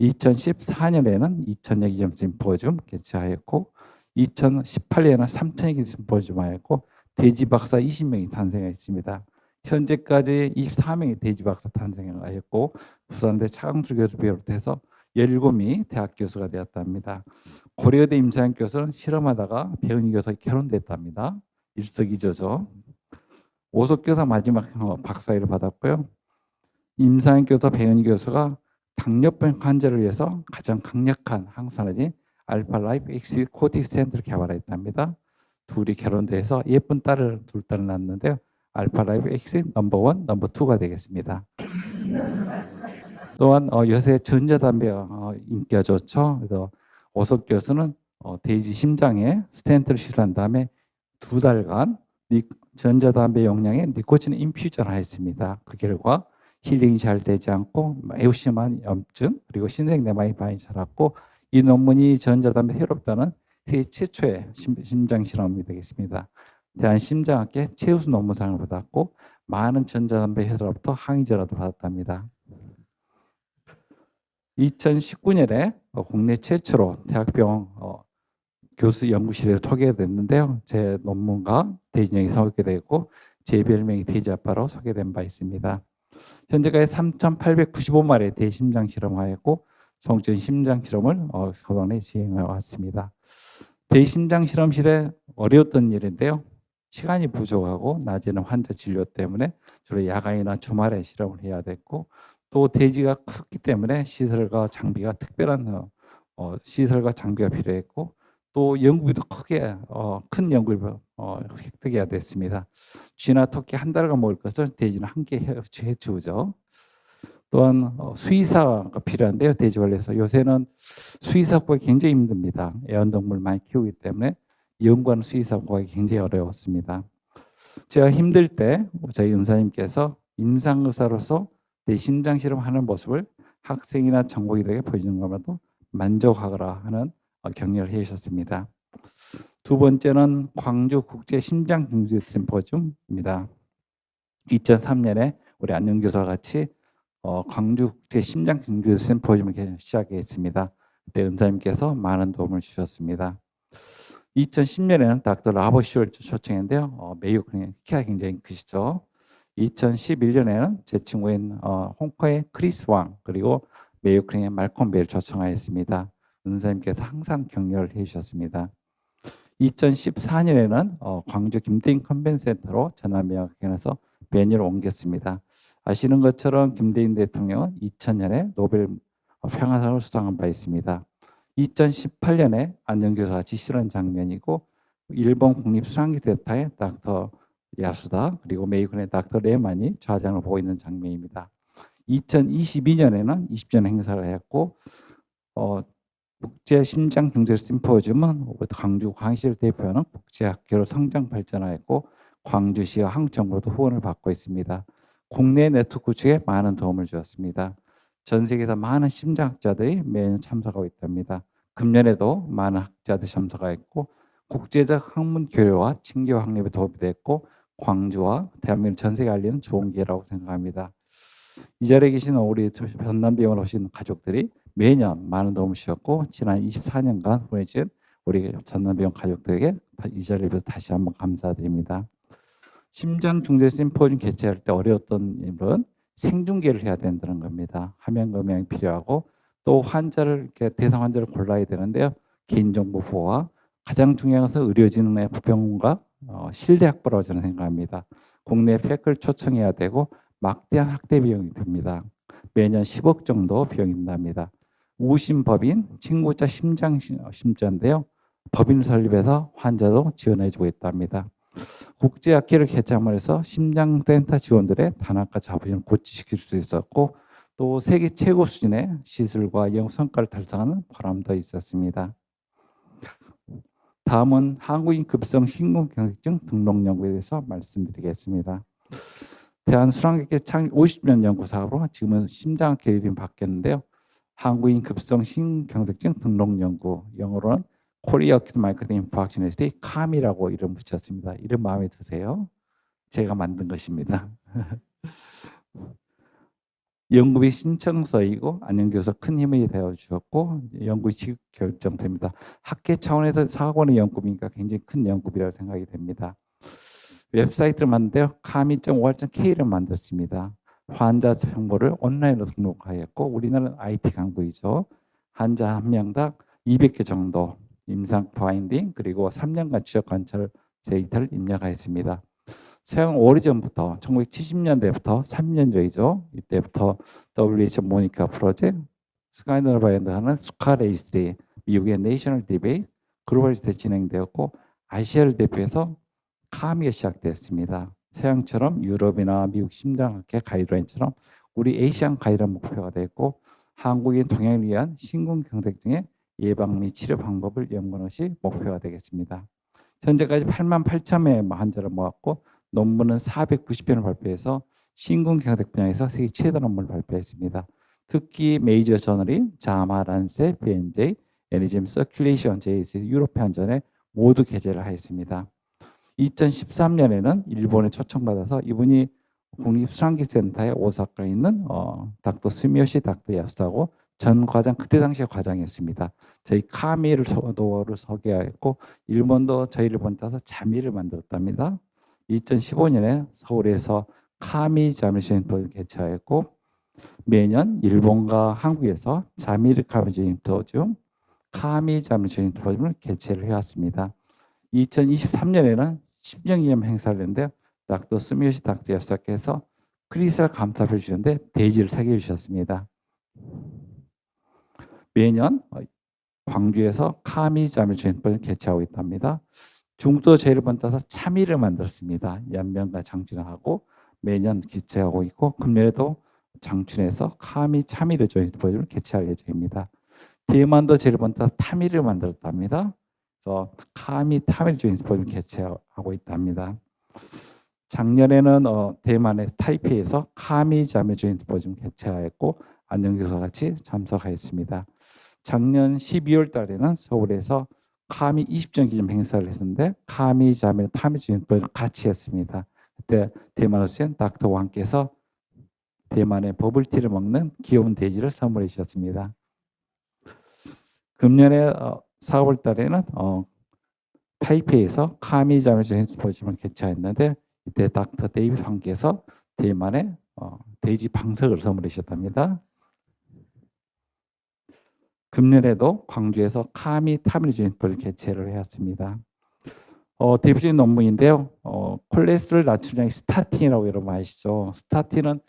2014년에는 2000여기념 심포지엄 개최하였고 2018년에는 3000여기념 심포지엄 하였고 대지 박사 20명이 탄생했습니다. 현재까지 24명의 대지 박사 탄생하였고 부산대 차강주 교수 비롯해서 17명이 대학 교수가 되었답니다. 고려대 임상현 교수는 실험하다가 배은희 교수와 결혼됐답니다. 일석이조죠. 오석 교사 마지막 박사학위를 받았고요. 임상현 교수, 배은희 교수가 당뇨병 환자를 위해서 가장 강력한 항산화제 알파 라이프 엑시 코티스텐트를 개발했답니다. 둘이 결혼돼서 예쁜 둘 딸을 낳았는데요. 알파 라이프 엑시 넘버 1, 넘버 2가 되겠습니다. 또한 요새 전자담배 인기가 좋죠. 그래서 오석 교수는 돼지 심장에 스텐트를 시술한 다음에 2달간 전자담배 용량의 니코틴 인퓨전을 했습니다. 그 결과 힐링이 잘 되지 않고 매우 심한 염증 그리고 신생내막이 많이 자랐고 이 논문이 전자담배 해롭다는 세계 최초의 심장 실험이 되겠습니다. 대한심장학회 최우수 논문상을 받았고 많은 전자담배 회사로부터 항의전화도 받았답니다. 2019년에 국내 최초로 대학병원 교수 연구실에 소개됐는데요. 제 논문과 대진형이 소개되고 제 별명이 돼지아빠로 소개된 바 있습니다. 현재까지 3,895마리의 대심장 실험하였고 성적인 심장 실험을 그동안에 진행해 왔습니다. 대심장 실험실에 어려웠던 일인데요. 시간이 부족하고 낮에는 환자 진료 때문에 주로 야간이나 주말에 실험을 해야 됐고 또 대지가 크기 때문에 시설과 장비가 특별한 시설과 장비가 필요했고 또 연구비도 크게 큰 연구비를 획득해야 됐습니다. 쥐나 토끼 한 달간 먹을 것을 돼지는 한 개 해주죠. 또한 수의사가 필요한데요. 돼지관리에서 요새는 수의사 구하기 굉장히 힘듭니다. 애완동물 많이 키우기 때문에 연구하는 수의사 구하기 굉장히 어려웠습니다. 제가 힘들 때 저희 은사님께서 임상의사로서 내 심장 실험하는 모습을 학생이나 전공의들에게 보여주는 것만도 만족하거라 하는 격려를 해주셨습니다. 두 번째는 광주 국제 심장 중지 심포지엄입니다. 2003년에 우리 안녕 교수와 같이 광주 국제 심장 중지 심포지엄을 시작했습니다. 그때 은사님께서 많은 도움을 주셨습니다. 2010년에는 닥터 라버슈를 초청했는데요. 메이오 클리닉 키가 굉장히 크시죠. 2011년에는 제 친구인 홍콩의 크리스 왕 그리고 메이오 클리닉의 말콤 베를 초청하였습니다. 은사님께서 항상 격려를 해주셨습니다. 2014년에는 광주 김대인 컨벤센터로 전남병원에서 메뉴를 옮겼습니다. 아시는 것처럼 김대인 대통령은 2000년에 노벨 평화상을 수상한 바 있습니다. 2018년에 안녕교수가 지시한 장면이고 일본 국립수상기센터의 닥터 야수다 그리고 메이군의 닥터 레만이 좌장을 보고 있는 장면입니다. 2022년에는 20주년 행사를 했고 국제심장중재 심포지엄은 광주 광시를 대표하는 국제학교로 성장 발전하였고 광주시와 한국정부도 후원을 받고 있습니다. 국내 네트워크 구축에 많은 도움을 주었습니다. 전 세계에서 많은 심장학자들이 매년 참석하고 있답니다. 금년에도 많은 학자들이 참석하였고 국제적 학문 교류와 친교 확립에 도움이 됐고 광주와 대한민국 전 세계에 알리는 좋은 기회라고 생각합니다. 이 자리에 계신 우리 전남병원 오신 가족들이 매년 많은 도움을 주셨고 지난 24년간 보내주신 우리 전남병원 가족들에게 이 자리에서 다시 한번 감사드립니다. 심장중재 심포지엄 개최할 때 어려웠던 일은 생중계를 해야 된다는 겁니다. 화면 검열이 필요하고 또 환자를 이렇게 대상 환자를 골라야 되는데요. 개인정보 보호와 가장 중요한 것은 의료진의 부평과 신뢰 확보라고 저는 생각합니다. 국내 팩을 초청해야 되고 막대한 학대 비용이 듭니다. 매년 10억 정도 비용이 든답니다. 우심법인 친구자 심장심자인데요. 법인 설립해서 환자도 지원해주고 있답니다. 국제학회를 개최함으로써 심장센터 직원들의 단합과 자부심을 고취시킬 수 있었고 또 세계 최고 수준의 시술과 연구 성과를 달성하는 보람도 있었습니다. 다음은 한국인 급성 심근경색증 등록 연구에 대해서 말씀드리겠습니다. 대한수랑학회 창립 50주년 연구 사업으로 지금은 심장학회 이름이 바뀌었는데요. 한국인 급성 심근경색증 등록 연구, 영어로는 코리아 어큐트 마이오카르디움 인파렉션 카미라고 이름 붙였습니다. 이름 마음에 드세요? 제가 만든 것입니다. 연구비 신청서이고 안녕 교수가 큰 힘이 되어 주었고 연구비 지급 결정됩니다. 학계 차원에서 4억 원의 연구비니까 굉장히 큰 연구비라고 생각이 됩니다. 웹사이트를 만드는데요. kami.or.k를 만들었습니다. 환자 정보를 온라인으로 등록하였고 우리나라는 IT 강국이죠. 환자 한 명당 200개 정도 임상 파인딩 그리고 3년간 추적 관찰 데이터를 입력하였습니다. 서양 오래전부터 1970년대부터 3년 전이죠. 이때부터 WHO 모니터 프로젝트, 스카이너바이언드하는 스카레이스리, 미국의 내셔널 디베이트, 글로벌 때 진행되었고 아시아를 대표해서 카미가 시작되었습니다. 서양처럼 유럽이나 미국 심장학회 가이드라인처럼 우리 에이시안 가이드라인 목표가 되었고 한국인 동양을 위한 심근경색증의 예방 및 치료 방법을 연구하는 것이 목표가 되겠습니다. 현재까지 88,000명의 환자를 모았고 논문은 490편을 발표해서 심근경색 분야에서 세계 최다 논문을 발표했습니다. 특히 메이저 저널인 자마, 란셋, BMJ, 에너지 서큘레이션, JS, 유로피안 전에 모두 게재를 하였습니다. 2013년에는 일본에 초청받아서 이분이 국립수랑기센터에 오사카에 있는 닥터 스미요시 닥터 야수하고 전 과장 그때 당시에 과장이었습니다. 저희 카미를 도어를 소개하였고 일본도 저희를 본따서 자미를 만들었답니다. 2015년에 서울에서 카미 자미 센터를 개최하였고 매년 일본과 한국에서 자미르 카미 심포지움, 카미 자미 심포지움을 개최를 해왔습니다. 2023년에는 10년 기념 행사를 했는데요. 닥터 스미요시 닥터 야수께서 크리스탈 감사를 주셨는데 대지를 새겨 주셨습니다. 매년 광주에서 카미 자미 심포지움을 개최하고 있답니다. 중국도 저희를 본따서 차미를 만들었습니다. 연명과 장춘을 하고 매년 개최하고 있고 금년에도 장춘에서 카미 차미를 조인트포지움을 개최할 예정입니다. 대만도 저희를 본따서 타미를 만들었답니다. 그래서 카미 타미를 조인트포지움을 개최하고 있답니다. 작년에는 대만의 타이페이에서 카미 자미 조인트포지움 개최하였고 안녕 교수와 같이 참석하였습니다. 작년 12월 달에는 서울에서 카미 20주년 기념 행사를 했는데 카미 자매 타미 주인을 같이 했습니다. 그때 대만으로 오신 닥터 왕께서 대만의 버블티를 먹는 귀여운 돼지를 선물해 주셨습니다. 금년에 4월 달에는 타이페이에서 카미 자매 주인 스포츠를 개최했는데 이때 닥터 데이비드 왕께서 대만의 돼지 방석을 선물해 주셨답니다. 금년에도 광주에서 카미 타미르 주인을 개최를 해왔습니다. 대표적인 논문인데요. 콜레스테롤 낮추는 스타틴이라고 여러분 아시죠? 스타틴은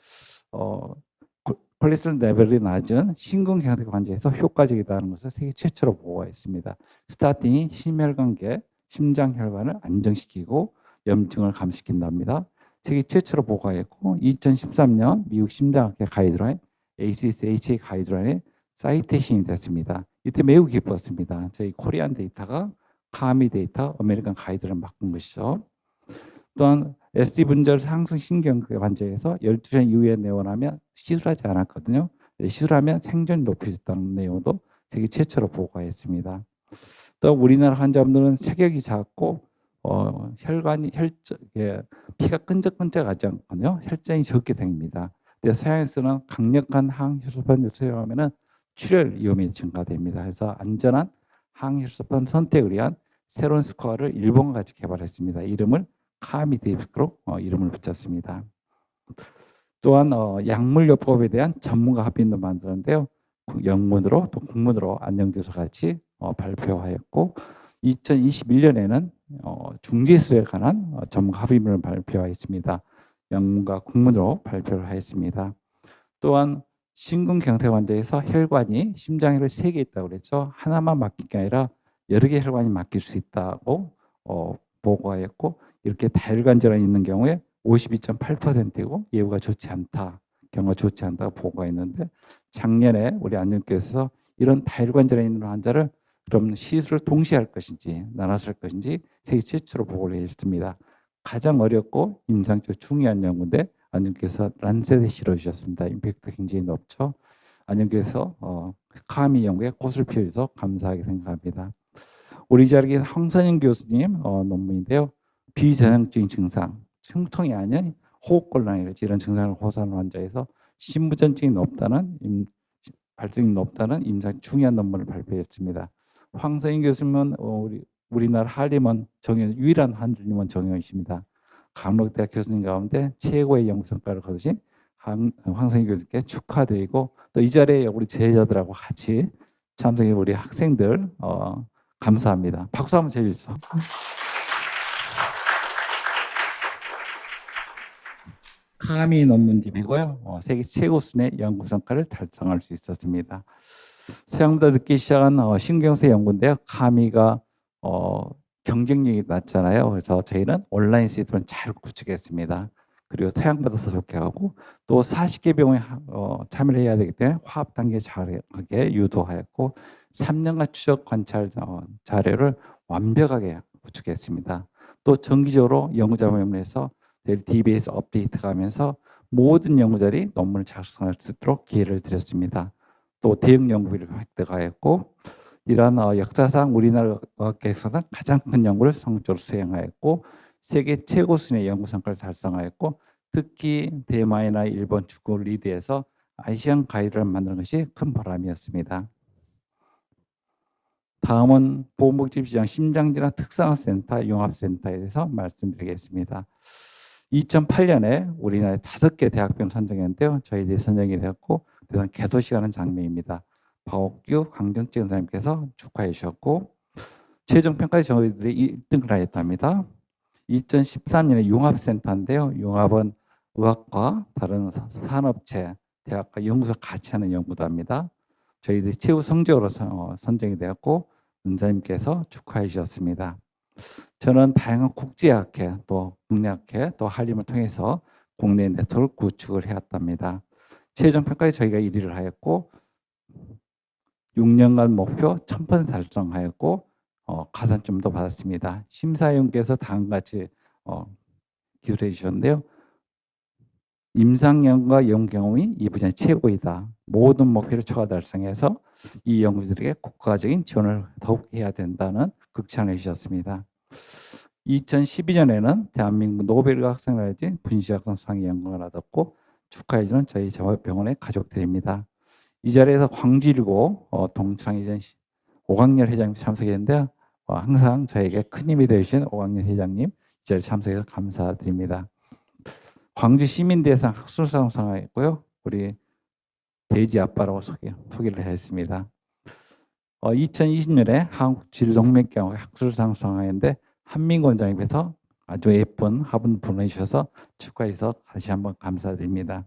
콜레스테롤 레벨이 낮은 심근경색 환자에서 효과적이다는 것을 세계 최초로 보고했습니다. 스타틴이 심혈관계, 심장혈관을 안정시키고 염증을 감시킨답니다. 세계 최초로 보고했고 2013년 미국 심장학회 가이드라인 ACSHA 가이드라인에 사이테이션이 됐습니다. 이때 매우 기뻤습니다. 저희 코리안 데이터가 카미 데이터, 아메리칸 가이드를 바꾼 것이죠. 또한 SD 분절 상승 신경계 환자에서 12시간 이후에 내원하면 시술하지 않았거든요. 시술하면 생존이 높아졌다는 내용도 세계 최초로 보고했습니다. 또 우리나라 환자분들은 체격이 작고 혈관이 피가 끈적끈적하지 않거든요. 혈전이 적게 생깁니다. 서양에서는 강력한 항혈소판을 사용하면은 출혈 위험이 증가됩니다. 그래서 안전한 항혈소판 선택을 위한 새로운 스코어를 일본과 같이 개발했습니다. 이름을 카미데이비스로 이름을 붙였습니다. 또한 약물요법에 대한 전문가 합의도 만들었는데요. 영문으로 또 국문으로 안녕 교수와 같이 발표하였고 2021년에는 중지술에 관한 전문가 합의문을 발표하였습니다. 영문과 국문으로 발표를 하였습니다. 또한 심근경색 환자에서 혈관이 심장혈관이 3개 있다고 그랬죠. 하나만 막힐 게 아니라 여러 개 혈관이 막힐 수 있다고 보고하였고 이렇게 다혈관 질환이 있는 경우에 52.8%이고 예후가 좋지 않다. 경우가 좋지 않다고 보고했는데 작년에 우리 안녕교수에서 이런 다혈관 질환이 있는 환자를 그럼 시술을 동시에 할 것인지 나눠서 할 것인지 세계 최초로 보고를 했습니다. 가장 어렵고 임상적 중요한 연구인데 안녕께서 란셋에 실어주셨습니다. 임팩트 굉장히 높죠. 안녕께서 카미 연구에 꽃을 피워주셔서 감사하게 생각합니다. 우리 자리에 황선영 교수님 논문인데요. 비전형적인 증상, 흉통이 아닌 호흡곤란이라든지 이런 증상을 호소하는 환자에서 심부전증이 높다는 발생이 높다는 임상 중요한 논문을 발표했습니다. 황성인 교수님은 우리나라 한림원 정연 유일한 한림원 정연이십니다. 강록대학 교수님 가운데 최고의 연구 성과를 거두신 황성인 교수님께 축하드리고 또 이 자리에 우리 제자들하고 같이 참석해 우리 학생들 감사합니다. 박수 한번 쳐주시죠. 카미 논문집이고요. 세계 최고 수준의 연구 성과를 달성할 수 있었습니다. 생각보다 늦게 시작한 신경쇠 연구인데요. 카미가 경쟁력이 낮잖아요. 그래서 저희는 온라인 시스템을 잘 구축했습니다. 그리고 태양받아서 좋게 하고 또 40개 병원에 참여를 해야 되기 때문에 화합 단계 잘하게 유도하였고 3년간 추적 관찰 자료를 완벽하게 구축했습니다. 또 정기적으로 연구자문에서 DBS 업데이트가 하면서 모든 연구자들이 논문을 작성할 수 있도록 기회를 드렸습니다. 또 대형 연구비를 획득하였고 이러한 역사상 우리나라 의학계에서는 가장 큰 연구를 성공적으로 수행하였고 세계 최고 수준의 연구 성과를 달성하였고 특히 대만이나 일본, 중국을 리드해서 아시안 가이드를 만드는 것이 큰 보람이었습니다. 다음은 보건복지부시장 심장질환 특성화센터 융합센터에 대해서 말씀드리겠습니다. 2008년에 우리나라에 5개 대학병원 선정했는데요. 저희들이 선정이 되었고 대단 개도식하는 장면입니다. 박옥규 강정재 원장님께서 축하해 주셨고 최종 평가에 저희들이 1등을 하였답니다. 2013년에 융합센터인데요. 융합은 의학과 다른 산업체, 대학과 연구소 같이 하는 연구도 합니다. 저희들이 최우 성적으로 선정이 되었고 원장님께서 축하해 주셨습니다. 저는 다양한 국제학회 또 국내학회 또 한림을 통해서 국내 네트워크 구축을 해왔답니다. 최종 평가에 저희가 1위를 하였고 6년간 목표 1000% 달성하였고 가산점도 받았습니다. 심사위원께서 다음같이 기술해 주셨는데요. 임상연구와 연구 경험이 이 분야의 최고이다. 모든 목표를 초과 달성해서 이 연구들에게 국가적인 지원을 더욱 해야 된다는 극찬을 해주셨습니다. 2012년에는 대한민국 노벨의학상을 가진 분시학상 수상의 영광을 얻었고 축하해주는 저희 병원의 가족들입니다. 이 자리에서 광주1고 동창회전 오광렬 회장님 참석했는데 항상 저에게 큰 힘이 되어주신 오광렬 회장님 이 자리에 참석해서 감사드립니다. 광주 시민대상 학술상 수상했고요. 우리 돼지 아빠라고 소개를 했습니다. 2020년에 한국질동맥경화 학술상 수상했는데 한민구 원장님께서 아주 예쁜 화분 보내주셔서 축하해서 다시 한번 감사드립니다.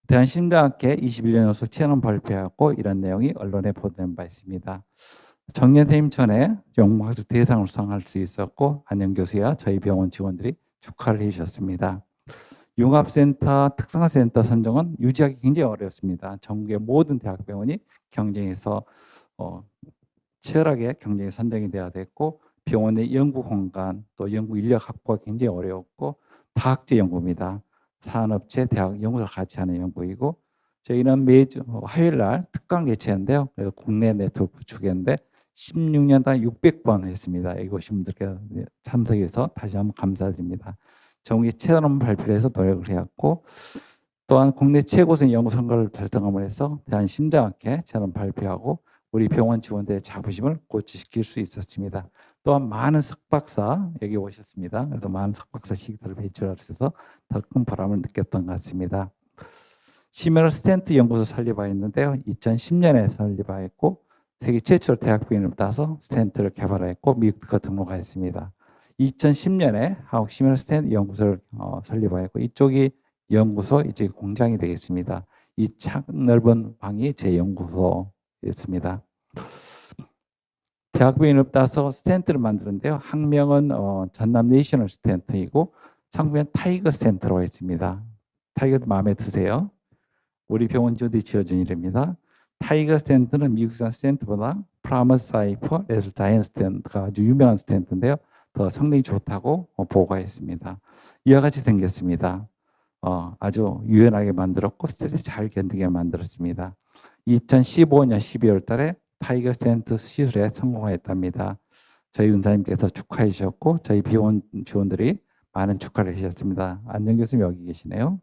대한심장학회 21년 연속 체험 발표하고 이런 내용이 언론에 보도된 바 있습니다. 정년 퇴임 전에 연구학술 대상을 수상할 수 있었고 안영 교수와 저희 병원 직원들이 축하를 해주셨습니다. 융합센터, 특성화센터 선정은 유지하기 굉장히 어렵습니다. 전국의 모든 대학병원이 경쟁에서 치열하게 경쟁에 선정이 되어야 됐고 병원의 연구 공간 또 연구 인력 확보가 굉장히 어려웠고 다학제 연구입니다. 산업체, 대학 연구소 같이 하는 연구이고 저희는 매주 화요일 날 특강 개최하는데요. 그래서 국내 네트워크 구축했는데 16년 단 600번 했습니다. 여기 오신 분들께 참석해서 다시 한번 감사드립니다. 전국의 최단원 발표를 해서 노력을 해왔고 또한 국내 최고수의 연구 성과를 달성함으로 해서 대한심장학회 최단원 발표하고 우리 병원 직원들의 자부심을 고취시킬 수 있었습니다. 또한 많은 석박사 여기 오셨습니다. 그래서 많은 석박사 시기들을 배출할 수 있어서 더 큰 보람을 느꼈던 것 같습니다. 시메럴 스텐트 연구소 설립하였는데요. 2010년에 설립하였고 세계 최초로 대학병원을 따서 스텐트를 개발하였고 미국과 등록하였습니다. 2010년에 한국 시메럴 스텐트 연구소를 설립하였고 이쪽이 연구소, 이쪽이 공장이 되겠습니다. 이 참 넓은 방이 제 연구소였습니다. 대학병원을 따서 스텐트를 만드는데요. 학명은 전남 내셔널 스텐트이고 상부는 타이거 센터로 했습니다. 타이거도 마음에 드세요? 우리 병원 지원들이 지어준 이름입니다. 타이거 스텐트는 미국산 스텐트보다 프라머사이퍼 레드 자이언 스텐트가 아주 유명한 스텐트인데요. 더 성능이 좋다고 보고했습니다. 이와 같이 생겼습니다. 아주 유연하게 만들었고 스트레스 잘 견디게 만들었습니다. 2015년 12월 달에 타이거 스텐트 시술에 성공하였답니다. 저희 은사님께서 축하해 주셨고 저희 병원 직원들이 많은 축하를 해주셨습니다. 안정 교수님 여기 계시네요.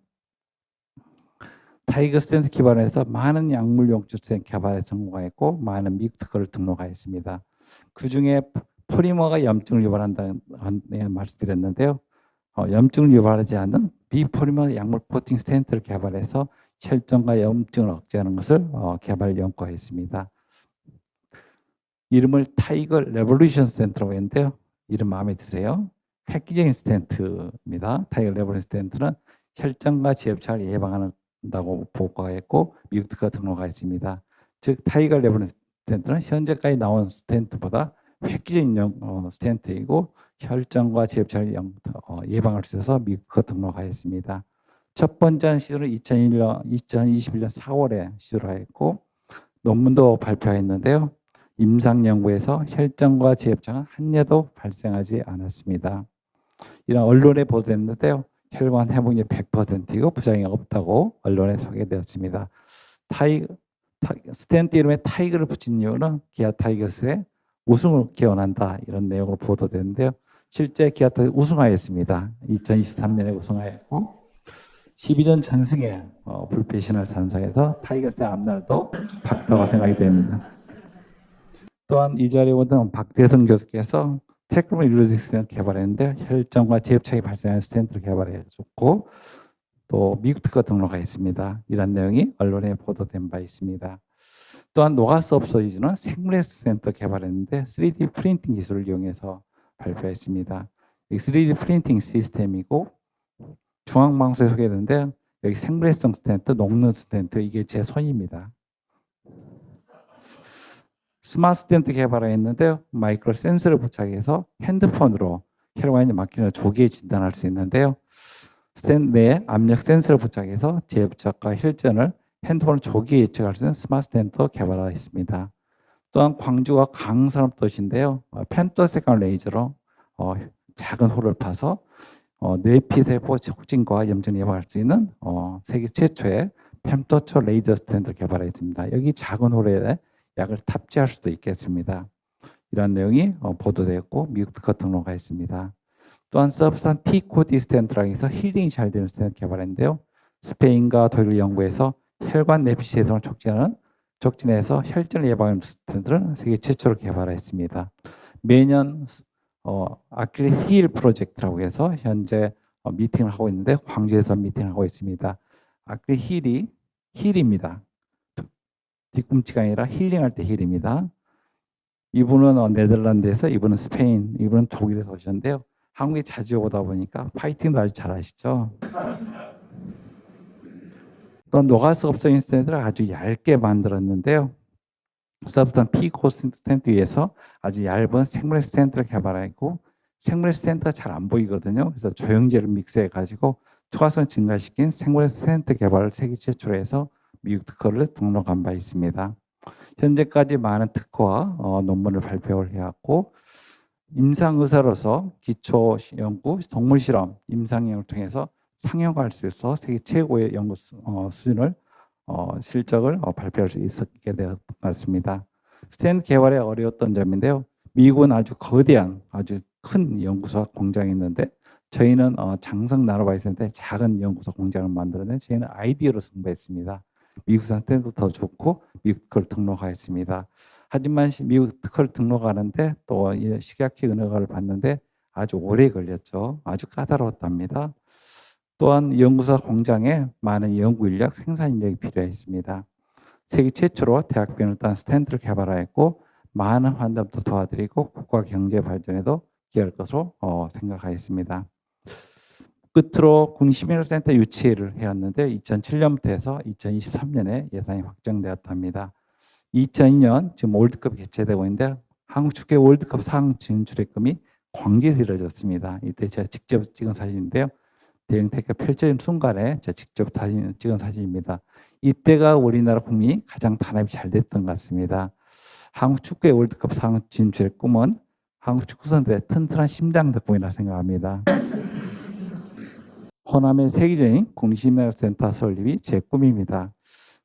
타이거 스탠드 기반에서 많은 약물용출 스탠드 개발에 성공했고 많은 미국 특허를 등록하였습니다. 그중에 포리머가 염증을 유발한다는 말씀드렸는데요. 염증을 유발하지 않는 비포리머 약물 코팅 스탠트를 개발해서 혈전과 염증을 억제하는 것을 개발 연구했습니다. 이름을 타이거 레볼루션 스탠트라고 했는데요. 이름 마음에 드세요? 획기적인 스탠트입니다. 타이거 레볼루션 스탠트는 혈전과 지엽차를 예방한다고 보고했고 미국 특허 등록하였습니다. 즉 타이거 레볼루션 스탠트는 현재까지 나온 스탠트보다 획기적인 스탠트이고 혈전과 지엽차를 예방할 수 있어서 미국 특허 등록하였습니다. 첫 번째 시도를 2021년 4월에 시도하였고 논문도 발표했는데요. 임상 연구에서 혈전과 지엽차는 한 해도 발생하지 않았습니다. 이런 언론에 보도됐는데요. 혈관 회복률 100%이고 부작용이 없다고 언론에 소개되었습니다. 스탠트 이름에 타이거를 붙인 이유는 기아 타이거스의 우승을 기원한다 이런 내용으로 보도됐는데요. 실제 기아 타이거스 우승하였습니다. 2023년에 우승하였고 12전 전승에 불패신을 단성해서 타이거스의 앞날도 밝다고 생각이 됩니다. 또한 이 자리에 오던 박대성 교수께서 테크노 일루징 스탠트 개발했는데 혈전과 지엽차가 발생하는 스탠트를 개발해줬고 또 미국 특허 등록하였습니다. 이런 내용이 언론에 보도된 바 있습니다. 또한 녹아 수 없어지는 생물의 스탠트 개발했는데 3D 프린팅 기술을 이용해서 발표했습니다. 이 3D 프린팅 시스템이고 중앙방송에 소개했는데 여기 생물성 스탠트, 녹는 스탠트 이게 제 손입니다. 스마트 스탠트 개발했는데요. 마이크로 센서를 부착해서 핸드폰으로 혈관이 막히는 조기에 진단할 수 있는데요. 스탠드 내에 압력 센서를 부착해서 재부착과 혈전을 핸드폰을 조기에 예측할 수 있는 스마트 스탠트 개발하였습니다. 또한 광주가 강산업 도시인데요. 펜토세컨 레이저로 작은 홀을 파서 뇌피세포 촉진과 염증을 예방할 수 있는 세계 최초의 펜토초 레이저 스탠드를 개발했습니다. 여기 작은 홀에 약을 탑재할 수도 있겠습니다. 이런 내용이 보도되었고 미국 특허 등록하였습니다. 또한 서브스탄 피코디 스탠트라고 해서 힐링이 잘 되는 스탠트 개발했는데요. 스페인과 독일 연구에서 혈관 내피시 해동을 촉진해서 혈전을 예방하는 스탠트를 세계 최초로 개발했습니다. 매년 아킬레 힐 프로젝트라고 해서 현재 미팅을 하고 있는데 광주에서 미팅을 하고 있습니다. 아킬레 힐입니다. 뒤꿈치가 아니라 힐링할 때 힐입니다. 이분은 네덜란드에서, 이분은 스페인, 이분은 독일에서 오셨는데요. 한국에 자주 오다 보니까 파이팅도 아주 잘하시죠. 또 녹아스 업적인 스탠드를 아주 얇게 만들었는데요. 서브스탄 피코 스탠드 위에서 아주 얇은 생물 스탠드를 개발했고 생물 스탠드가 잘 안 보이거든요. 그래서 조영제를 믹스해가지고 투과성을 증가시킨 생물 스탠드 개발을 세계 최초로 해서 미국 특허를 등록한 바 있습니다. 현재까지 많은 특허와 논문을 발표를 해왔고 임상의사로서 기초 연구, 동물 실험, 임상연구를 통해서 상용화할 수 있어 세계 최고의 연구 수준을 실적을 발표할 수 있게 되었던 것 같습니다. 스탠드 개발에 어려웠던 점인데요. 미국은 아주 거대한 아주 큰 연구소와 공장이 있는데 저희는 장성 나노바이스한테 작은 연구소 공장을 만들었는데 저희는 아이디어로 승부했습니다. 미국 스탠드도 더 좋고 미국 특허를 등록하였습니다. 하지만 미국 특허를 등록하는데 또 식약처 은허가를 받는데 아주 오래 걸렸죠. 아주 까다로웠답니다. 또한 연구소 공장에 많은 연구 인력, 생산 인력이 필요했습니다. 세계 최초로 대학병을 딴 스탠드를 개발하였고 많은 환자도 도와드리고 국가 경제 발전에도 기여할 것으로 생각하였습니다. 끝으로 국립심혈센터 유치를 해왔는데 2007년부터 해서 2023년에 예산이 확정되었답니다. 2002년 지금 월드컵이 개최되고 있는데 한국축구 월드컵 상 진출액금이 광주에서 이루어졌습니다. 이때 제가 직접 찍은 사진인데요. 대형택가 펼쳐진 순간에 제가 직접 찍은 사진입니다. 이때가 우리나라 국민이 가장 단합이 잘 됐던 것 같습니다. 한국 축구의 월드컵 상 진출의 꿈은 한국 축구 선수들의 튼튼한 심장 덕분이라 생각합니다. 호남의 세계적인 국립심혈센터 설립이 제 꿈입니다.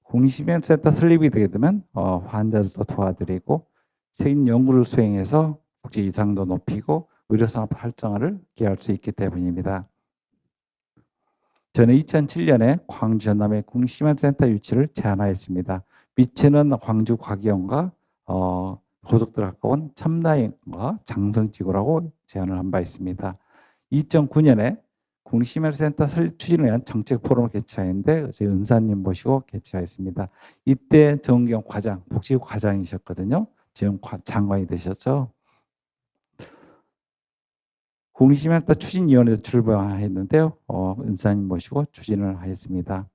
국립심혈센터 설립이 되게 되면 환자들도 도와드리고 세계 연구를 수행해서 국제 이상도 높이고 의료산업 활성화를 기할 수 있기 때문입니다. 저는 2007년에 광주 전남에 국립심혈센터 유치를 제안하였습니다. 위치는 광주 과기원과 고속도로 가까운 첨다인과 장성지구라고 제안을 한 바 있습니다. 2009년에 국립심혈센터 설립 추진을 위한 정책 포럼을 개최했는데 저희 은사님 모시고 개최했습니다. 이때 정경 과장, 복지부 과장이셨거든요. 지금 장관이 되셨죠. 국립심혈센터 추진위원회도 출범했는데요. 은사님 모시고 추진을 하였습니다.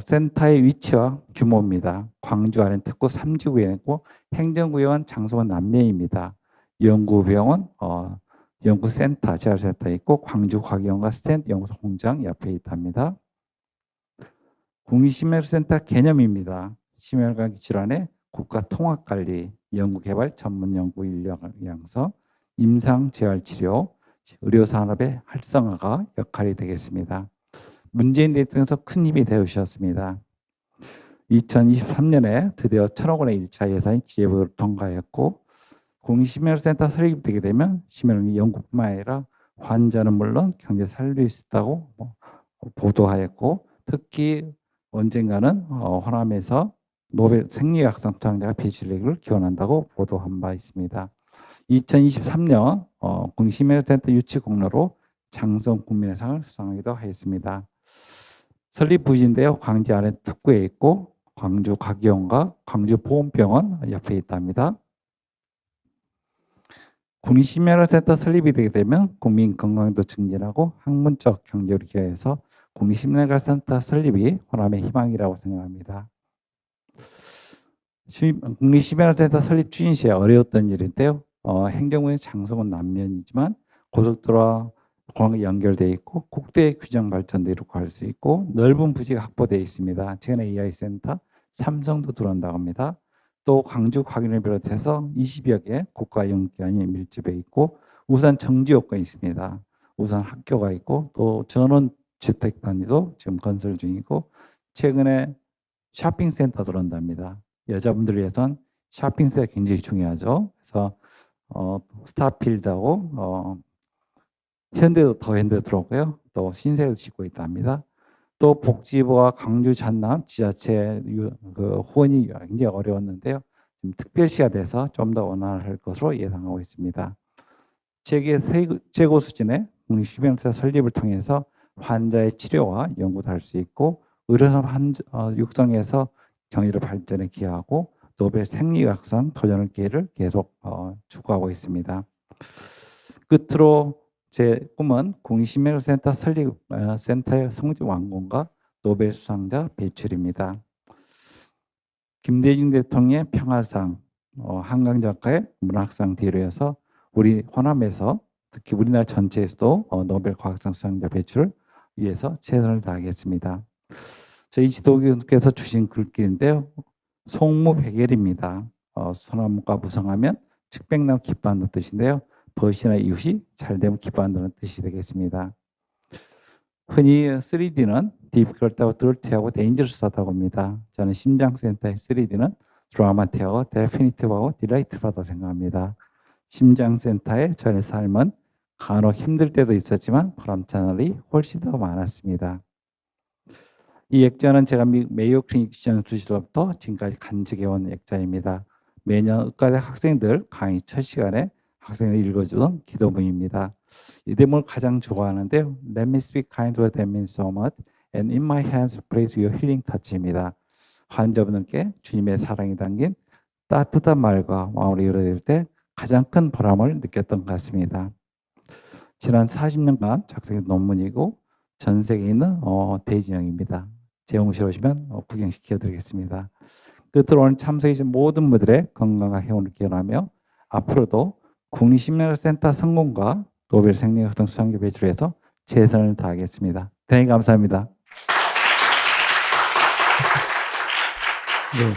센터의 위치와 규모입니다. 광주 안에 특구 3지구에 있고 행정구역은 장소는 남면입니다. 연구병원, 연구센터, 재활센터 있고 광주 과기원과 스탠드 연구소 공장 옆에 있답니다. 국립심혈센터 개념입니다. 심혈관 질환의 국가 통합관리, 연구개발, 전문연구 인력 양성, 임상재활치료, 의료산업의 활성화가 역할이 되겠습니다. 문재인 대통령께서 큰 힘이 되어주셨습니다. 2023년에 드디어 1,000억 원의 1차 예산이 기재부를 통과했고 국립심혈센터 설립되게 되면 심혈관 연구뿐만 아니라 환자는 물론 경제 살릴 수 있다고 보도하였고 특히 언젠가는 호남에서 노벨 생리학상 수상자가 배출되기를 기원한다고 보도한 바 있습니다. 2023년 국립심혈센터 유치 공로로 장성 국민의상을 수상하기도 하였습니다. 설립 부지인데요. 광주 안에 특구에 있고 광주 과기원과 광주 보건병원 옆에 있답니다. 국립심혈센터 설립이 되게 되면 국민 건강도 증진하고 학문적 경제를 기여해서 국립심혈센터 설립이 호남의 희망이라고 생각합니다. 국립심혈센터 설립 추진 시에 어려웠던 일인데요. 행정부의 장소는 남면이지만 고속도로와 공항이 연결되어 있고 국대 규정 발전도 이루고 할 수 있고 넓은 부지가 확보되어 있습니다. 최근에 AI센터, 삼성도 들어온다고 합니다. 또 광주 과기를 비롯해서 20여 개 국가 연구기관이 밀집해 있고 우선 정지효과가 있습니다. 우선 학교가 있고 또 전원 주택 단지도 지금 건설 중이고 최근에 쇼핑센터 들어온답니다. 여자분들을 위해서는 쇼핑센터 굉장히 중요하죠. 그래서 스타필드하고 현대도 더 현대 들어오고요. 또 신세도 짓고 있답니다. 또 복지부와 광주 전남 지자체 후원이 굉장히 어려웠는데요. 지금 특별시가 돼서 좀 더 원활할 것으로 예상하고 있습니다. 세계 최고 수준의 국립심혈센터 설립을 통해서 환자의 치료와 연구도 할 수 있고 의료산업 육성에서 경제를 발전에 기여하고 노벨 생리학상 도전을 기회를 계속 추구하고 있습니다. 끝으로 제 꿈은 국립심혈센터 설립 센터의 성직 완공과 노벨 수상자 배출입니다. 김대중 대통령의 평화상, 한강 작가의 문학상 뒤로 해서 우리 호남에서 특히 우리나라 전체에서도 노벨 과학상 수상자 배출을 위해서 최선을 다하겠습니다. 저희 지도교수께서 주신 글귀인데요. 송무백엘입니다. 소나무가 무성하면 측백나무 기뻐한다는 뜻인데요. 벗이나 이웃이 잘되면 기뻐한다는 뜻이 되겠습니다. 흔히 3D는 디피컬트하고 더티하고 데인저러스하다고 합니다. 저는 심장센터의 3D는 드라마틱하고 데피니티브하고 디라이티브하다고 생각합니다. 심장센터의 저의 삶은 간혹 힘들 때도 있었지만 보람찬 일이 훨씬 더 많았습니다. 이 액자는 제가 메이오 클리닉 지원 수시로부터 지금까지 간직해온 액자입니다. 매년 의과대 학생들 강의 첫 시간에 학생을 읽어주던 기도문입니다. 이 대목을 가장 좋아하는데요. Let me speak kind word that means so much and in my hands place your healing touch입니다. 환자분들께 주님의 사랑이 담긴 따뜻한 말과 마음을 이루어질 때 가장 큰 보람을 느꼈던 것 같습니다. 지난 40년간 작성한 논문이고 전 세계에 있는 대진형입니다. 재홍실 오시면 구경시켜 드리겠습니다. 끝으로 오늘 참석해 주신 모든 분들의 건강과 행운을 기원하며 앞으로도 국립심혈센터 성공과 노벨 생리학상 수상자 배출을 해서 최선을 다하겠습니다. 대단히 감사합니다. 네.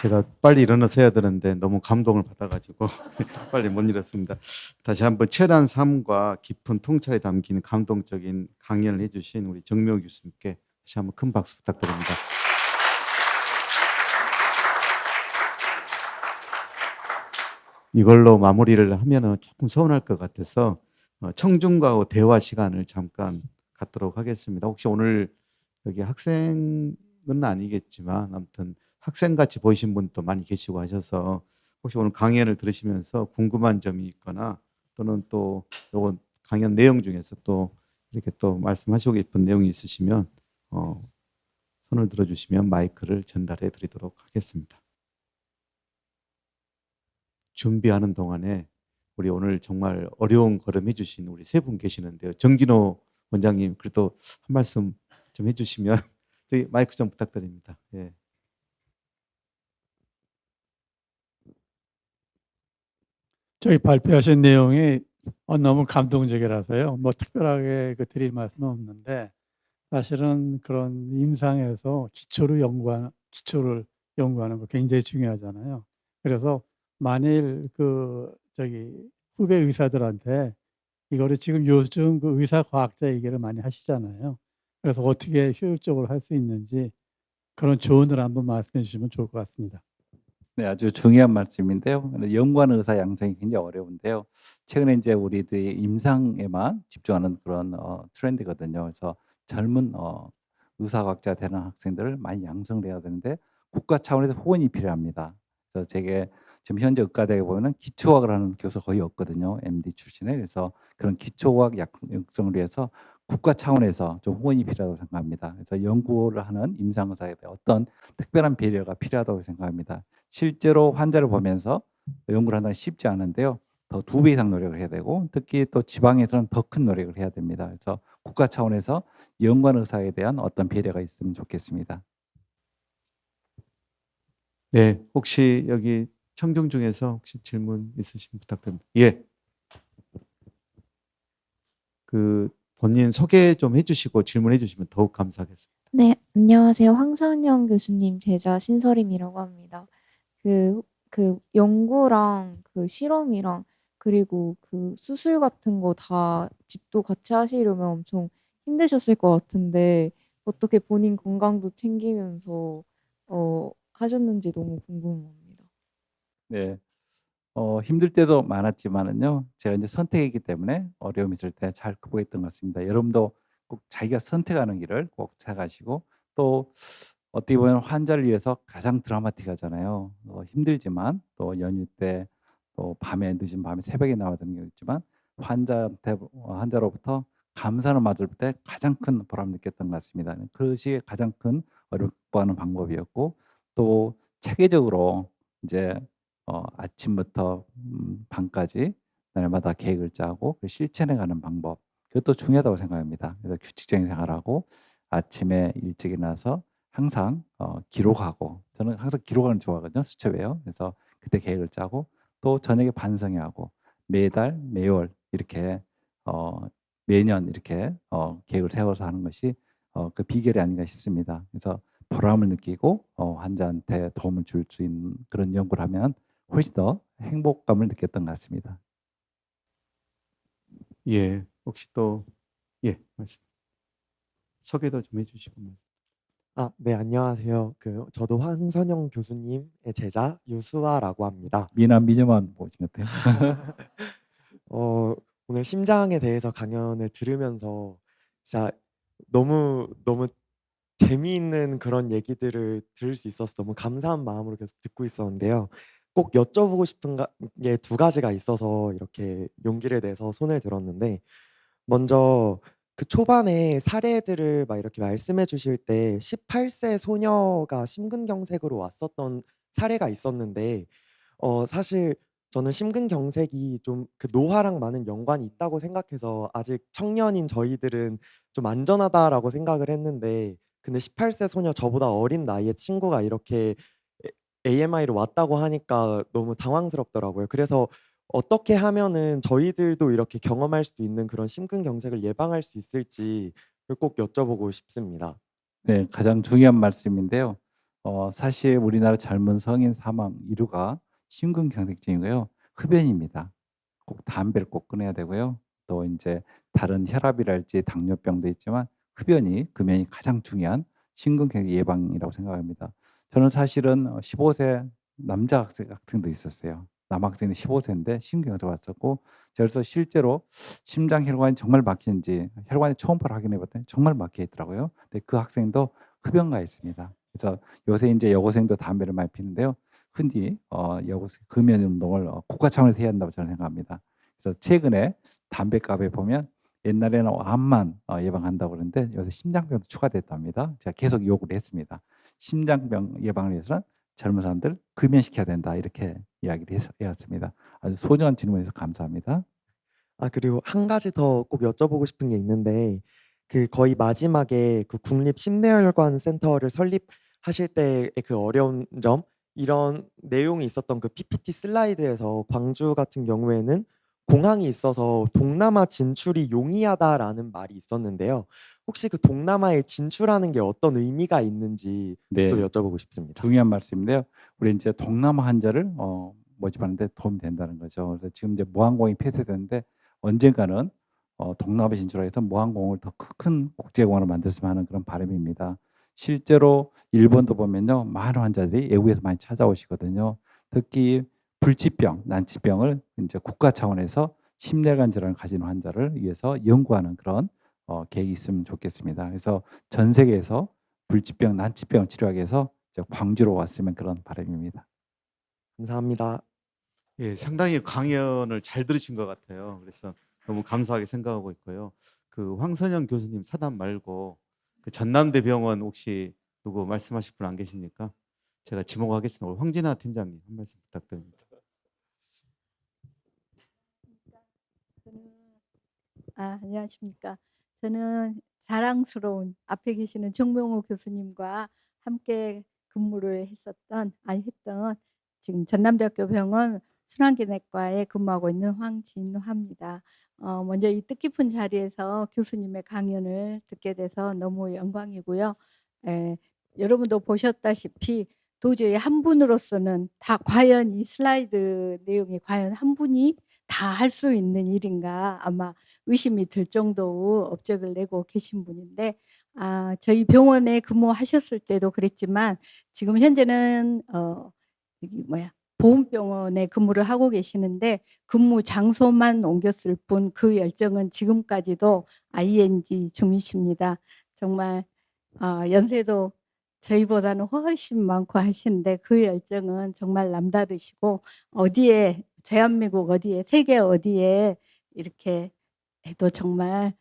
제가 빨리 일어나서 해야 되는데 너무 감동을 받아가지고 빨리 못 일었습니다. 다시 한번 치열한 삶과 깊은 통찰이 담긴 감동적인 강연을 해주신 우리 정명호 교수님께 다시 한번 큰 박수 부탁드립니다. 이걸로 마무리를 하면은 조금 서운할 것 같아서 청중과 대화 시간을 잠깐 갖도록 하겠습니다. 혹시 오늘 여기 학생은 아니겠지만 아무튼 학생같이 보이신 분도 많이 계시고 하셔서 혹시 오늘 강연을 들으시면서 궁금한 점이 있거나 또는 또 요건 강연 내용 중에서 또 이렇게 또 말씀하시고 싶은 내용이 있으시면 손을 들어주시면 마이크를 전달해 드리도록 하겠습니다. 준비하는 동안에 우리 오늘 정말 어려운 걸음 해주신 우리 세 분 계시는데요. 정진호 원장님 그래도 한 말씀 좀 해주시면 저희 마이크 좀 부탁드립니다. 예. 저희 발표하신 내용이 너무 감동적이라서요. 뭐 특별하게 드릴 말씀은 없는데 사실은 그런 임상에서 기초를 연구하는 거 굉장히 중요하잖아요. 그래서 만일 후배 의사들한테 이거를 지금 요즘 의사 과학자 얘기를 많이 하시잖아요. 그래서 어떻게 효율적으로 할 수 있는지 그런 조언을 한번 말씀해 주시면 좋을 것 같습니다. 네, 아주 중요한 말씀인데요. 연구하는 의사 양성이 굉장히 어려운데요. 최근에 이제 우리들이 임상에만 집중하는 그런 트렌드거든요. 그래서 젊은 의사과학자 되는 학생들을 많이 양성을 해야 되는데 국가 차원에서 후원이 필요합니다. 그래서 제게 지금 현재 의과대학에 보면은 기초과학을 하는 교수가 거의 없거든요. MD 출신에. 그래서 그런 기초과학 양성을 위해서 국가 차원에서 좀 후원이 필요하다고 생각합니다. 그래서 연구를 하는 임상의사에 대해 어떤 특별한 배려가 필요하다고 생각합니다. 실제로 환자를 보면서 연구를 한다는 게 쉽지 않은데요. 더 2배 이상 노력을 해야 되고 특히 또 지방에서는 더 큰 노력을 해야 됩니다. 그래서 국가 차원에서 연구하는 의사에 대한 어떤 배려가 있으면 좋겠습니다. 네, 혹시 여기 청중 중에서 혹시 질문 있으시면 부탁드립니다. 예. 본인 소개 좀 해주시고 질문해 주시면 더욱 감사하겠습니다. 네, 안녕하세요. 황선영 교수님 제자 신설임이라고 합니다. 연구랑 실험이랑 그리고 수술 같은 거 다 집도 같이 하시려면 엄청 힘드셨을 것 같은데 어떻게 본인 건강도 챙기면서 하셨는지 너무 궁금합니다. 네. 힘들 때도 많았지만은요. 제가 이제 선택이기 때문에 어려움이 있을 때 잘 극복했던 것 같습니다. 여러분도 꼭 자기가 선택하는 길을 꼭 생각하시고 또 어떻게 보면 환자를 위해서 가장 드라마틱하잖아요. 힘들지만 또 연휴 때 또 늦은 밤에 새벽에 나와야 되는 경우 있지만 환자로부터 감사를 받을 때 가장 큰 보람을 느꼈던 것 같습니다. 그것이 가장 큰 어려움을 극복하는 방법이었고 또 체계적으로 이제 아침부터 밤까지 날마다 계획을 짜고 실천해 가는 방법 그것도 중요하다고 생각합니다. 그래서 규칙적인 생활하고 아침에 일찍 일어나서 항상 기록하고 저는 항상 기록하는 걸 좋아하거든요. 수첩에요. 그래서 그때 계획을 짜고 또 저녁에 반성하고 매달 매월 이렇게 매년 이렇게 계획을 세워서 하는 것이 그 비결이 아닌가 싶습니다. 그래서 보람을 느끼고 환자한테 도움을 줄 수 있는 그런 연구를 하면 훨씬 더 행복감을 느꼈던 것 같습니다. 예, 혹시 또 말씀 소개도 좀 해주시고. 네, 안녕하세요. 저도 황선영 교수님의 제자 유수아라고 합니다. 미녀만 보신 것 같아요. 오늘 심장에 대해서 강연을 들으면서 진짜 너무 재미있는 그런 얘기들을 들을 수 있어서 너무 감사한 마음으로 계속 듣고 있었는데요. 꼭 여쭤보고 싶은 게 2가지가 있어서 이렇게 용기를 내서 손을 들었는데 먼저 초반에 사례들을 막 이렇게 말씀해 주실 때 18세 소녀가 심근경색으로 왔었던 사례가 있었는데 사실 저는 심근경색이 좀 노화랑 많은 연관이 있다고 생각해서 아직 청년인 저희들은 좀 안전하다라고 생각을 했는데 근데 18세 소녀 저보다 어린 나이에 친구가 이렇게 AMI로 왔다고 하니까 너무 당황스럽더라고요. 그래서 어떻게 하면은 저희들도 이렇게 경험할 수도 있는 그런 심근경색을 예방할 수 있을지 꼭 여쭤보고 싶습니다. 네, 가장 중요한 말씀인데요. 사실 우리나라 젊은 성인 사망 1위가 심근경색증이고요. 흡연입니다. 꼭 담배를 꼭 끊어야 되고요. 또 이제 다른 혈압이랄지 당뇨병도 있지만 금연이 가장 중요한 심근경색 예방이라고 생각합니다. 저는 사실은 15세 남자 학생도 있었어요. 남학생이 15세인데 심경을 들어왔었고, 그래서 실제로 심장 혈관이 정말 막히는지 혈관의 초음파를 확인해 봤더니 정말 막혀 있더라고요. 근데 그 학생도 흡연가 있습니다. 그래서 요새 이제 여고생도 담배를 많이 피는데요. 흔히 여고생 금연 운동을 국가 차원에서 해야 한다고 저는 생각합니다. 그래서 최근에 담배값에 보면 옛날에는 암만 예방한다고 그러는데 요새 심장병도 추가됐답니다. 제가 계속 요구를 했습니다. 심장병 예방을 위해서는 젊은 사람들 금연시켜야 된다, 이렇게 이야기를 해왔습니다. 아주 소중한 질문에서 감사합니다. 그리고 한 가지 더 꼭 여쭤보고 싶은 게 있는데 그 거의 마지막에 그 국립 심내혈관 센터를 설립하실 때의 그 어려운 점 이런 내용이 있었던 그 PPT 슬라이드에서 광주 같은 경우에는 공항이 있어서 동남아 진출이 용이하다라는 말이 있었는데요. 혹시 그 동남아에 진출하는 게 어떤 의미가 있는지 네, 또 여쭤보고 싶습니다. 중요한 말씀인데요. 우리 이제 동남아 환자를 모집하는데 도움이 된다는 거죠. 그래서 지금 이제 모항공이 폐쇄되는데 언젠가는 동남아 진출해서 모항공을 더 큰 국제공항을 만들었으면 하는 그런 바람입니다. 실제로 일본도 보면요, 많은 환자들이 외국에서 많이 찾아오시거든요. 특히 불치병, 난치병을 이제 국가 차원에서 심혈관 질환을 가진 환자를 위해서 연구하는 그런 계획이 있으면 좋겠습니다. 그래서 전 세계에서 불치병, 난치병 치료하기 위해서 이제 광주로 왔으면 그런 바람입니다. 감사합니다. 예, 상당히 강연을 잘 들으신 것 같아요. 그래서 너무 감사하게 생각하고 있고요. 그 황선영 교수님 사담 말고 그 전남대병원 혹시 누구 말씀하실 분 안 계십니까? 제가 지목하겠습니다. 우리 황진아 팀장님 한 말씀 부탁드립니다. 안녕하십니까. 저는 자랑스러운 앞에 계시는 정명호 교수님과 함께 근무를 했던 지금 전남대학교 병원 순환기내과에 근무하고 있는 황진화입니다. 먼저 이 뜻깊은 자리에서 교수님의 강연을 듣게 돼서 너무 영광이고요. 여러분도 보셨다시피 도저히 한 분으로서는 다 과연 이 슬라이드 내용이 과연 한 분이 다 할 수 있는 일인가 아마 의심이 들 정도 업적을 내고 계신 분인데 저희 병원에 근무하셨을 때도 그랬지만 지금 현재는 보훈병원에 근무를 하고 계시는데 근무 장소만 옮겼을 뿐 그 열정은 지금까지도 ING 중이십니다. 정말 연세도 저희보다는 훨씬 많고 하시는데 그 열정은 정말 남다르시고 어디에 대한민국 어디에 세계 어디에 이렇게 해도 정말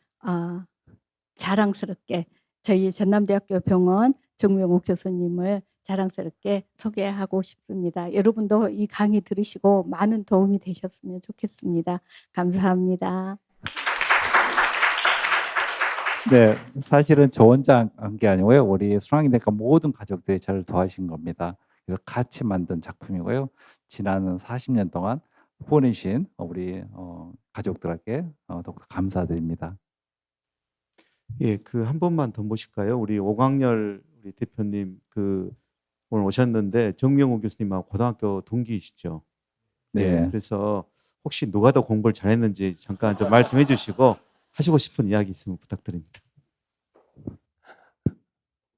자랑스럽게 저희 전남대학교 병원 정명호 교수님을 자랑스럽게 소개하고 싶습니다. 여러분도 이 강의 들으시고 많은 도움이 되셨으면 좋겠습니다. 감사합니다. 네, 사실은 저 혼자 한 게 아니고요. 우리 순환기내과 모든 가족들이 저를 도와주신 겁니다. 그래서 같이 만든 작품이고요. 지난 40년 동안 후원해 주신 우리 가족들에게 더욱 감사드립니다. 예, 그 한 번만 더 모실까요? 우리 오광열 우리 대표님 그 오늘 오셨는데 정명호 교수님하고 고등학교 동기이시죠? 네. 그래서 혹시 누가 더 공부를 잘했는지 잠깐 좀 말씀해 주시고 하시고 싶은 이야기 있으면 부탁드립니다.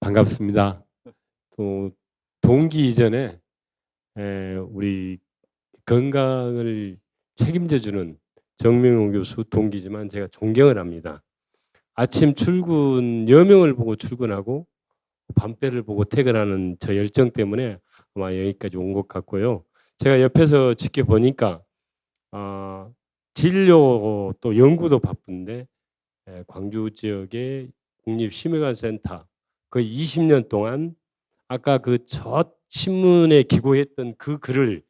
반갑습니다. 또 동기 이전에 우리 건강을 책임져주는 정명호 교수 동기지만 제가 존경을 합니다. 아침 출근 여명을 보고 출근하고 밤배를 보고 퇴근하는 저 열정 때문에 아마 여기까지 온 것 같고요. 제가 옆에서 지켜보니까 진료 또 연구도 바쁜데 광주 지역의 국립심혈관센터 거의 20년 동안 아까 그 첫 신문에 기고했던 그 글을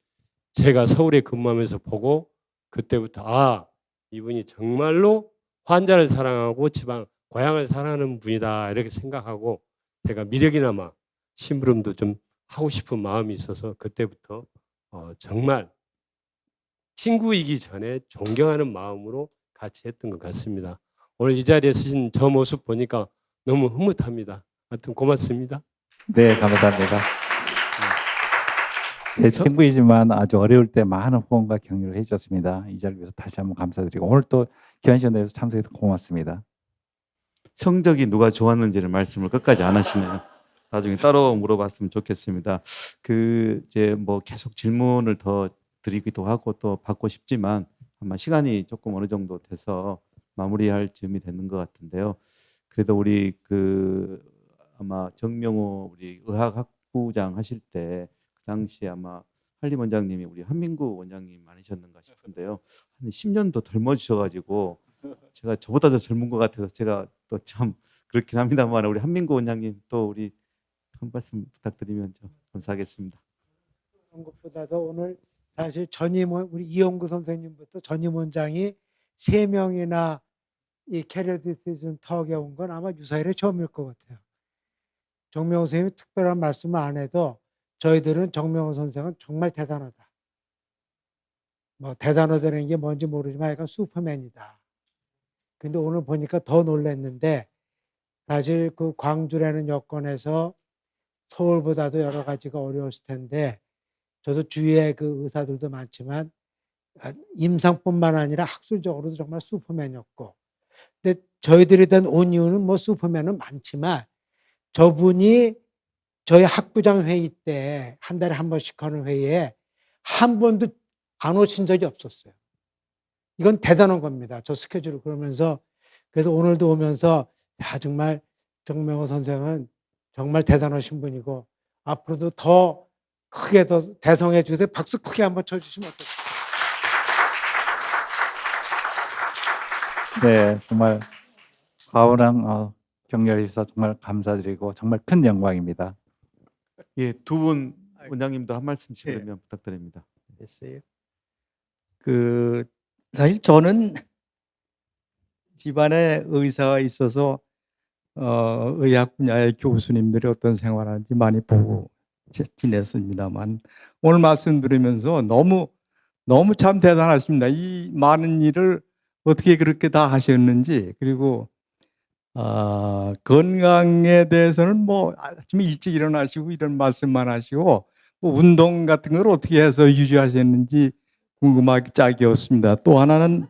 제가 서울에 근무하면서 보고 그때부터 이분이 정말로 환자를 사랑하고 지방 고향을 사랑하는 분이다 이렇게 생각하고 제가 미력이나마 심부름도 좀 하고 싶은 마음이 있어서 그때부터 정말 친구이기 전에 존경하는 마음으로 같이 했던 것 같습니다. 오늘 이 자리에 서신 저 모습 보니까 너무 흐뭇합니다. 하여튼 고맙습니다. 네, 감사합니다. 제 친구이지만 아주 어려울 때 많은 후원과 격려를 해주셨습니다. 이 자리를 위해서 다시 한번 감사드리고 오늘 또 귀한 시간 내서 참석해서 고맙습니다. 성적이 누가 좋았는지를 말씀을 끝까지 안 하시네요. 나중에 따로 물어봤으면 좋겠습니다. 그 이제 뭐 계속 질문을 더 드리기도 하고 또 받고 싶지만 아마 시간이 조금 어느 정도 돼서 마무리할 즈음이 되는 것 같은데요. 그래도 우리 아마 정명호 우리 의학학부장 하실 때 그 당시에 아마 한림 원장님이 우리 한민구 원장님 아니셨는가 싶은데요. 한 10년 더 젊어지셔가지고 제가 저보다 더 젊은 것 같아서 제가 또 참 그렇긴 합니다만 우리 한민구 원장님 또 우리 한 말씀 부탁드리면 좀 감사하겠습니다. 그런 것보다도 오늘 사실 전임 우리 이용구 선생님부터 전임 원장이 3명이나 이 캐리어 디스티전 턱에 온 건 아마 유사일에 처음일 것 같아요. 정명호 선생님이 특별한 말씀을 안 해도 저희들은 정명호 선생은 정말 대단하다. 뭐 대단하다는 게 뭔지 모르지만 약간 슈퍼맨이다. 근데 오늘 보니까 더 놀랐는데 사실 그 광주라는 여건에서 서울보다도 여러 가지가 어려웠을 텐데 저도 주위에 그 의사들도 많지만 임상뿐만 아니라 학술적으로도 정말 슈퍼맨이었고 근데 저희들이 온 이유는 뭐 슈퍼맨은 많지만 저분이 저희 학부장 회의 때 한 달에 한 번씩 하는 회의에 한 번도 안 오신 적이 없었어요. 이건 대단한 겁니다. 저 스케줄을 그러면서 그래서 오늘도 오면서 야 정말 정명호 선생은 정말 대단하신 분이고 앞으로도 더 크게 더 대성해 주세요. 박수 크게 한번 쳐주시면 어떨까요? 네, 정말 과운왕 격려해주셔서 정말 감사드리고 정말 큰 영광입니다. 예, 두 분 원장님도 한 말씀씩 그러면 부탁드립니다. 됐어요. 사실 저는 집안에 의사가 있어서 의학 분야의 교수님들이 어떤 생활하는지 많이 보고 지냈습니다만 오늘 말씀 들으면서 너무 참 대단하십니다. 이 많은 일을 어떻게 그렇게 다 하셨는지 그리고 건강에 대해서는 뭐 아침에 일찍 일어나시고 이런 말씀만 하시고 뭐 운동 같은 걸 어떻게 해서 유지하셨는지 궁금하기 짝이었습니다. 또 하나는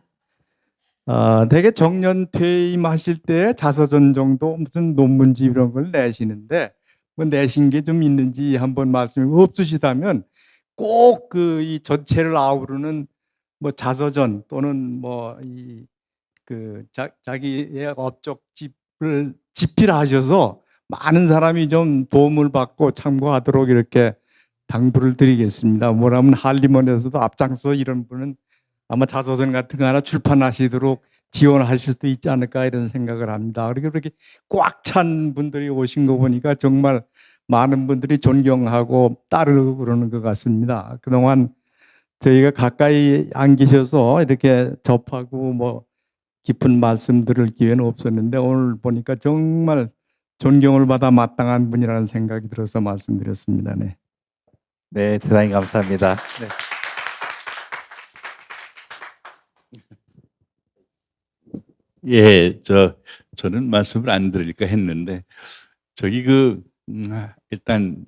되게 정년 퇴임하실 때 자서전 정도 무슨 논문집 이런 걸 내시는데 뭐 내신 게 좀 있는지 한번 말씀이 없으시다면 꼭 이 전체를 아우르는 뭐 자서전 또는 뭐 자기의 업적 집을 집필하셔서 많은 사람이 좀 도움을 받고 참고하도록 이렇게 당부를 드리겠습니다. 뭐라면 한림원에서도 앞장서 이런 분은 아마 자서전 같은 거 하나 출판하시도록 지원하실 수도 있지 않을까 이런 생각을 합니다. 그리고 그렇게 꽉 찬 분들이 오신 거 보니까 정말 많은 분들이 존경하고 따르고 그러는 것 같습니다. 그동안 저희가 가까이 안 계셔서 이렇게 접하고 뭐 깊은 말씀 들을 기회는 없었는데 오늘 보니까 정말 존경을 받아 마땅한 분이라는 생각이 들어서 말씀드렸습니다. 네. 네, 대단히 감사합니다. 네. 예, 저는 말씀을 안 드릴까 했는데 저기 일단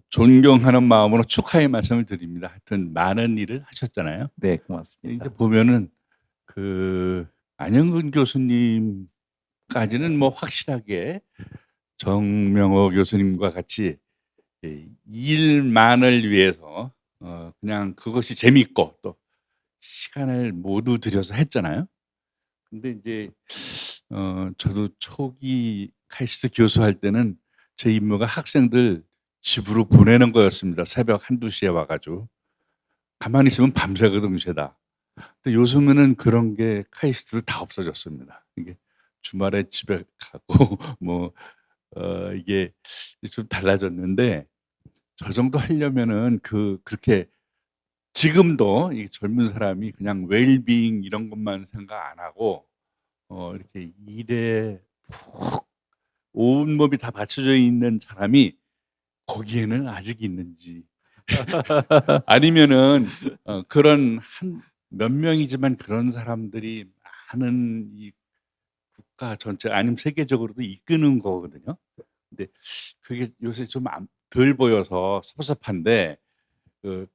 존경하는 마음으로 축하의 말씀을 드립니다. 하여튼 많은 일을 하셨잖아요. 네, 고맙습니다. 이제 보면은 안영근 교수님까지는 뭐 확실하게 정명호 교수님과 같이 일만을 위해서 그냥 그것이 재밌고 또 시간을 모두 들여서 했잖아요. 근데 이제 저도 초기 카이스트 교수할 때는 제 임무가 학생들 집으로 보내는 거였습니다. 새벽 1~2시에 와가지고 가만히 있으면 밤새거든 죄다. 근데 요즘에는 그런 게 카이스트도 다 없어졌습니다. 이게 주말에 집에 가고 뭐 이게 좀 달라졌는데 저 정도 하려면은 그렇게 지금도 이 젊은 사람이 그냥 웰빙 이런 것만 생각 안 하고 이렇게 일에 푹 온몸이 다 받쳐져 있는 사람이 거기에는 아직 있는지 아니면은 그런 몇 명이지만 그런 사람들이 많은 이 국가 전체 아니면 세계적으로도 이끄는 거거든요. 근데 그게 요새 좀 덜 보여서 섭섭한데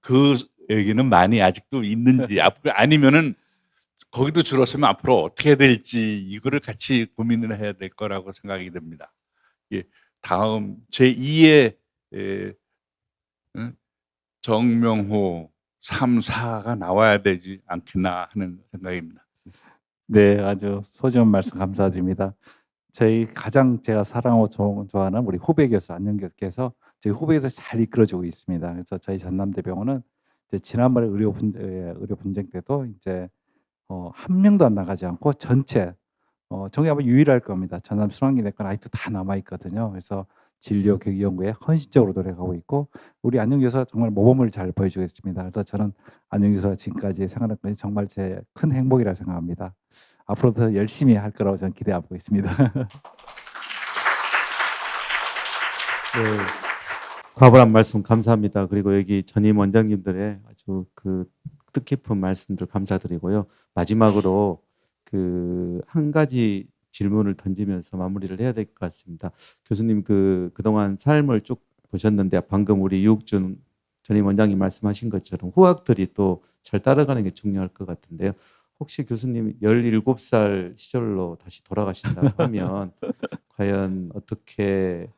그 얘기는 많이 아직도 있는지 앞으로 아니면은 거기도 줄었으면 앞으로 어떻게 해야 될지 이거를 같이 고민을 해야 될 거라고 생각이 됩니다. 예, 다음 제2의 정명호 3, 4가 나와야 되지 않겠나 하는 생각입니다. 네, 아주 소중한 말씀 감사드립니다. 저희 가장 제가 사랑하고 좋아하는 우리 후배 교수 안녕 교수께서 저희 후배 교수 잘 이끌어주고 있습니다. 그래서 저희 전남대병원은 이제 지난번에 의료 분쟁 때도 이제 한 명도 안 나가지 않고 전체 정말 아마 유일할 겁니다. 전남 순환기내과는 아직도 다 남아 있거든요. 그래서 진료 교육 연구에 헌신적으로 노력하고 있고 우리 안녕 교수가 정말 모범을 잘 보여주겠습니다. 그래서 저는 안녕 교수가 지금까지 생활한 것이 정말 제 큰 행복이라고 생각합니다. 앞으로도 더 열심히 할 거라고 저는 기대하고 있습니다. 네, 과분한 말씀 감사합니다. 그리고 여기 전임 원장님들의 아주 그 뜻깊은 말씀들 감사드리고요. 마지막으로 그 한 가지 질문을 던지면서 마무리를 해야 될 것 같습니다. 교수님 그동안 삶을 쭉 보셨는데 방금 우리 유욱준 전임 원장님 말씀하신 것처럼 후학들이 또 잘 따라가는 게 중요할 것 같은데요. 혹시 교수님 17살 시절로 다시 돌아가신다고 하면 과연 어떻게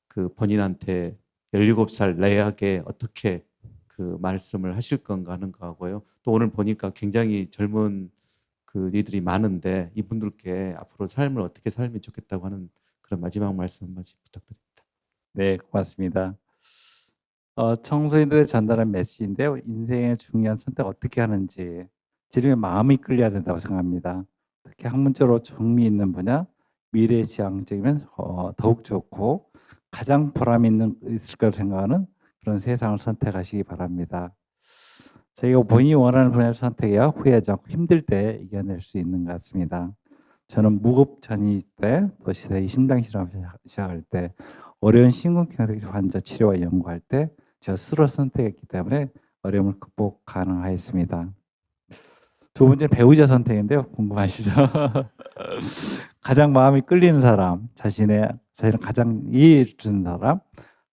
그 본인한테 17살 내학에 어떻게 그 말씀을 하실 건가 하는 거하고요. 또 오늘 보니까 굉장히 젊은 그 이들이 많은데 이분들께 앞으로 삶을 어떻게 살면 좋겠다고 하는 그런 마지막 말씀 한마디 부탁드립니다. 네, 고맙습니다. 청소년들의 전달한 메시지인데요. 인생의 중요한 선택 어떻게 하는지 지금의 마음이 끌려야 된다고 생각합니다. 특히 학문적으로 흥미 있는 분야, 미래지향적이면 더욱 좋고 가장 보람 있을 거라고 생각하는 그런 세상을 선택하시기 바랍니다. 저희가 본인이 원하는 분야를 선택해야 후회하지 않고 힘들 때 이겨낼 수 있는 것 같습니다. 저는 무급전이 때 또 시대의 심장실험 시작할 때 어려운 심근경색 환자 치료와 연구할 때 제가 스스로 선택했기 때문에 어려움을 극복 가능하였습니다. 두 번째 배우자 선택인데요. 궁금하시죠? 가장 마음이 끌리는 사람, 자신을 가장 이해해 주는 사람,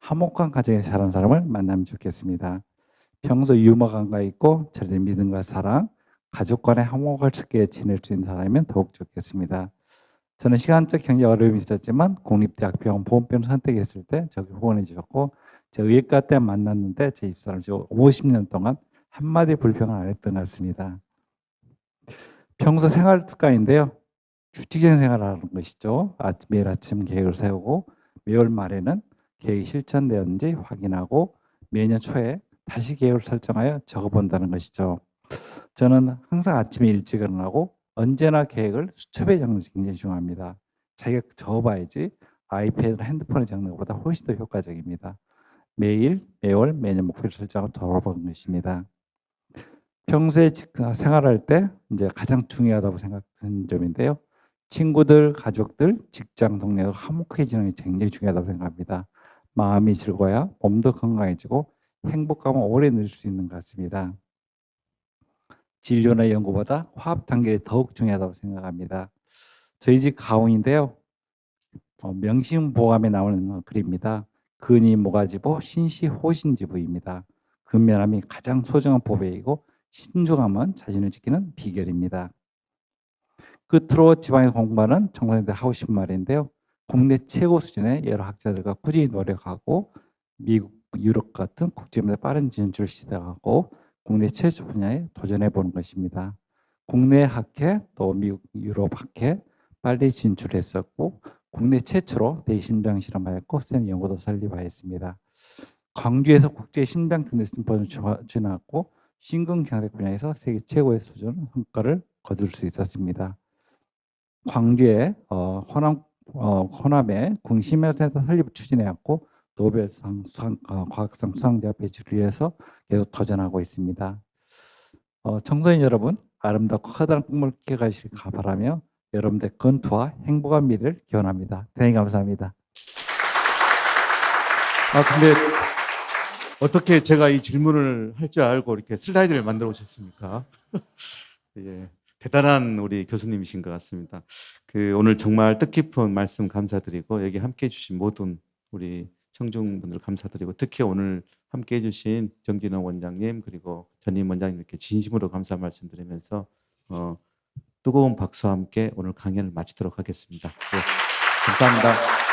화목한 가정에 자란 사람을 만나면 좋겠습니다. 평소 유머 감각 있고 절대 믿음과 사랑, 가족 간의 화목하게 지낼 수 있는 사람이면 더욱 좋겠습니다. 저는 시간적 경제 어려움이 있었지만 공립대학병원 보험병을 선택했을 때 저기 후원해 주셨고 제가 의학과 때 만났는데 제 입사를 지금 50년 동안 한마디 불평을 안 했던 것 같습니다. 평소 생활 습관인데요. 규칙적인 생활을 하는 것이죠. 매일 아침 계획을 세우고 매월 말에는 계획이 실천되었는지 확인하고 매년 초에 다시 계획을 설정하여 적어본다는 것이죠. 저는 항상 아침에 일찍 일어나고 언제나 계획을 수첩에 적는 것이 굉장히 중요합니다. 자기가 적어봐야지 아이패드나 핸드폰에 적는 것보다 훨씬 더 효과적입니다. 매일, 매월, 매년 목표를 설정하고 돌아보는 것입니다. 평소에 생활할 때 이제 가장 중요하다고 생각하는 점인데요. 친구들, 가족들, 직장 동료가 화목해지는 게 굉장히 중요하다고 생각합니다. 마음이 즐거워야 몸도 건강해지고 행복감을 오래 누릴 수 있는 것 같습니다. 진료나 연구보다 화합 단계가 더욱 중요하다고 생각합니다. 저희 집 가훈인데요. 명심보감에 나오는 글입니다. 근이 모가지보 신시 호신지부입니다. 근면함이 가장 소중한 보배이고 신중함은 자신을 지키는 비결입니다. 끝으로 지방에서 공부하는 청소년들 하고 싶은 말인데요. 국내 최고 수준의 여러 학자들과 꾸준히 노력하고 미국, 유럽 같은 국제무대 빠른 진출 시도하고 국내 최초 분야에 도전해 보는 것입니다. 국내 학회 또 미국, 유럽 학회 빨리 진출했었고 국내 최초로 대심장 실험하였고 센 연구도 설립하였습니다. 광주에서 국제 심장 등대 심포지엄을 진행했고 심근경색 분야에서 세계 최고의 수준 성과를 거둘 수 있었습니다. 광주에 호남에 국립심혈센터 설립을 추진해왔고 노벨상 과학상 수상자 배출을 위해서 계속 도전하고 있습니다. 청소년 여러분 아름답고 커다란 꿈을 키워가시길 바라며 여러분들의 건투와 행복한 미래를 기원합니다. 대단히 감사합니다. 근데 어떻게 제가 이 질문을 할 줄 알고 이렇게 슬라이드를 만들어 오셨습니까? 예, 대단한 우리 교수님이신 것 같습니다. 오늘 정말 뜻깊은 말씀 감사드리고 여기 함께해 주신 모든 우리 청중분들 감사드리고 특히 오늘 함께해 주신 정진호 원장님 그리고 전임 원장님께 진심으로 감사 말씀드리면서 뜨거운 박수와 함께 오늘 강연을 마치도록 하겠습니다. 네, 감사합니다.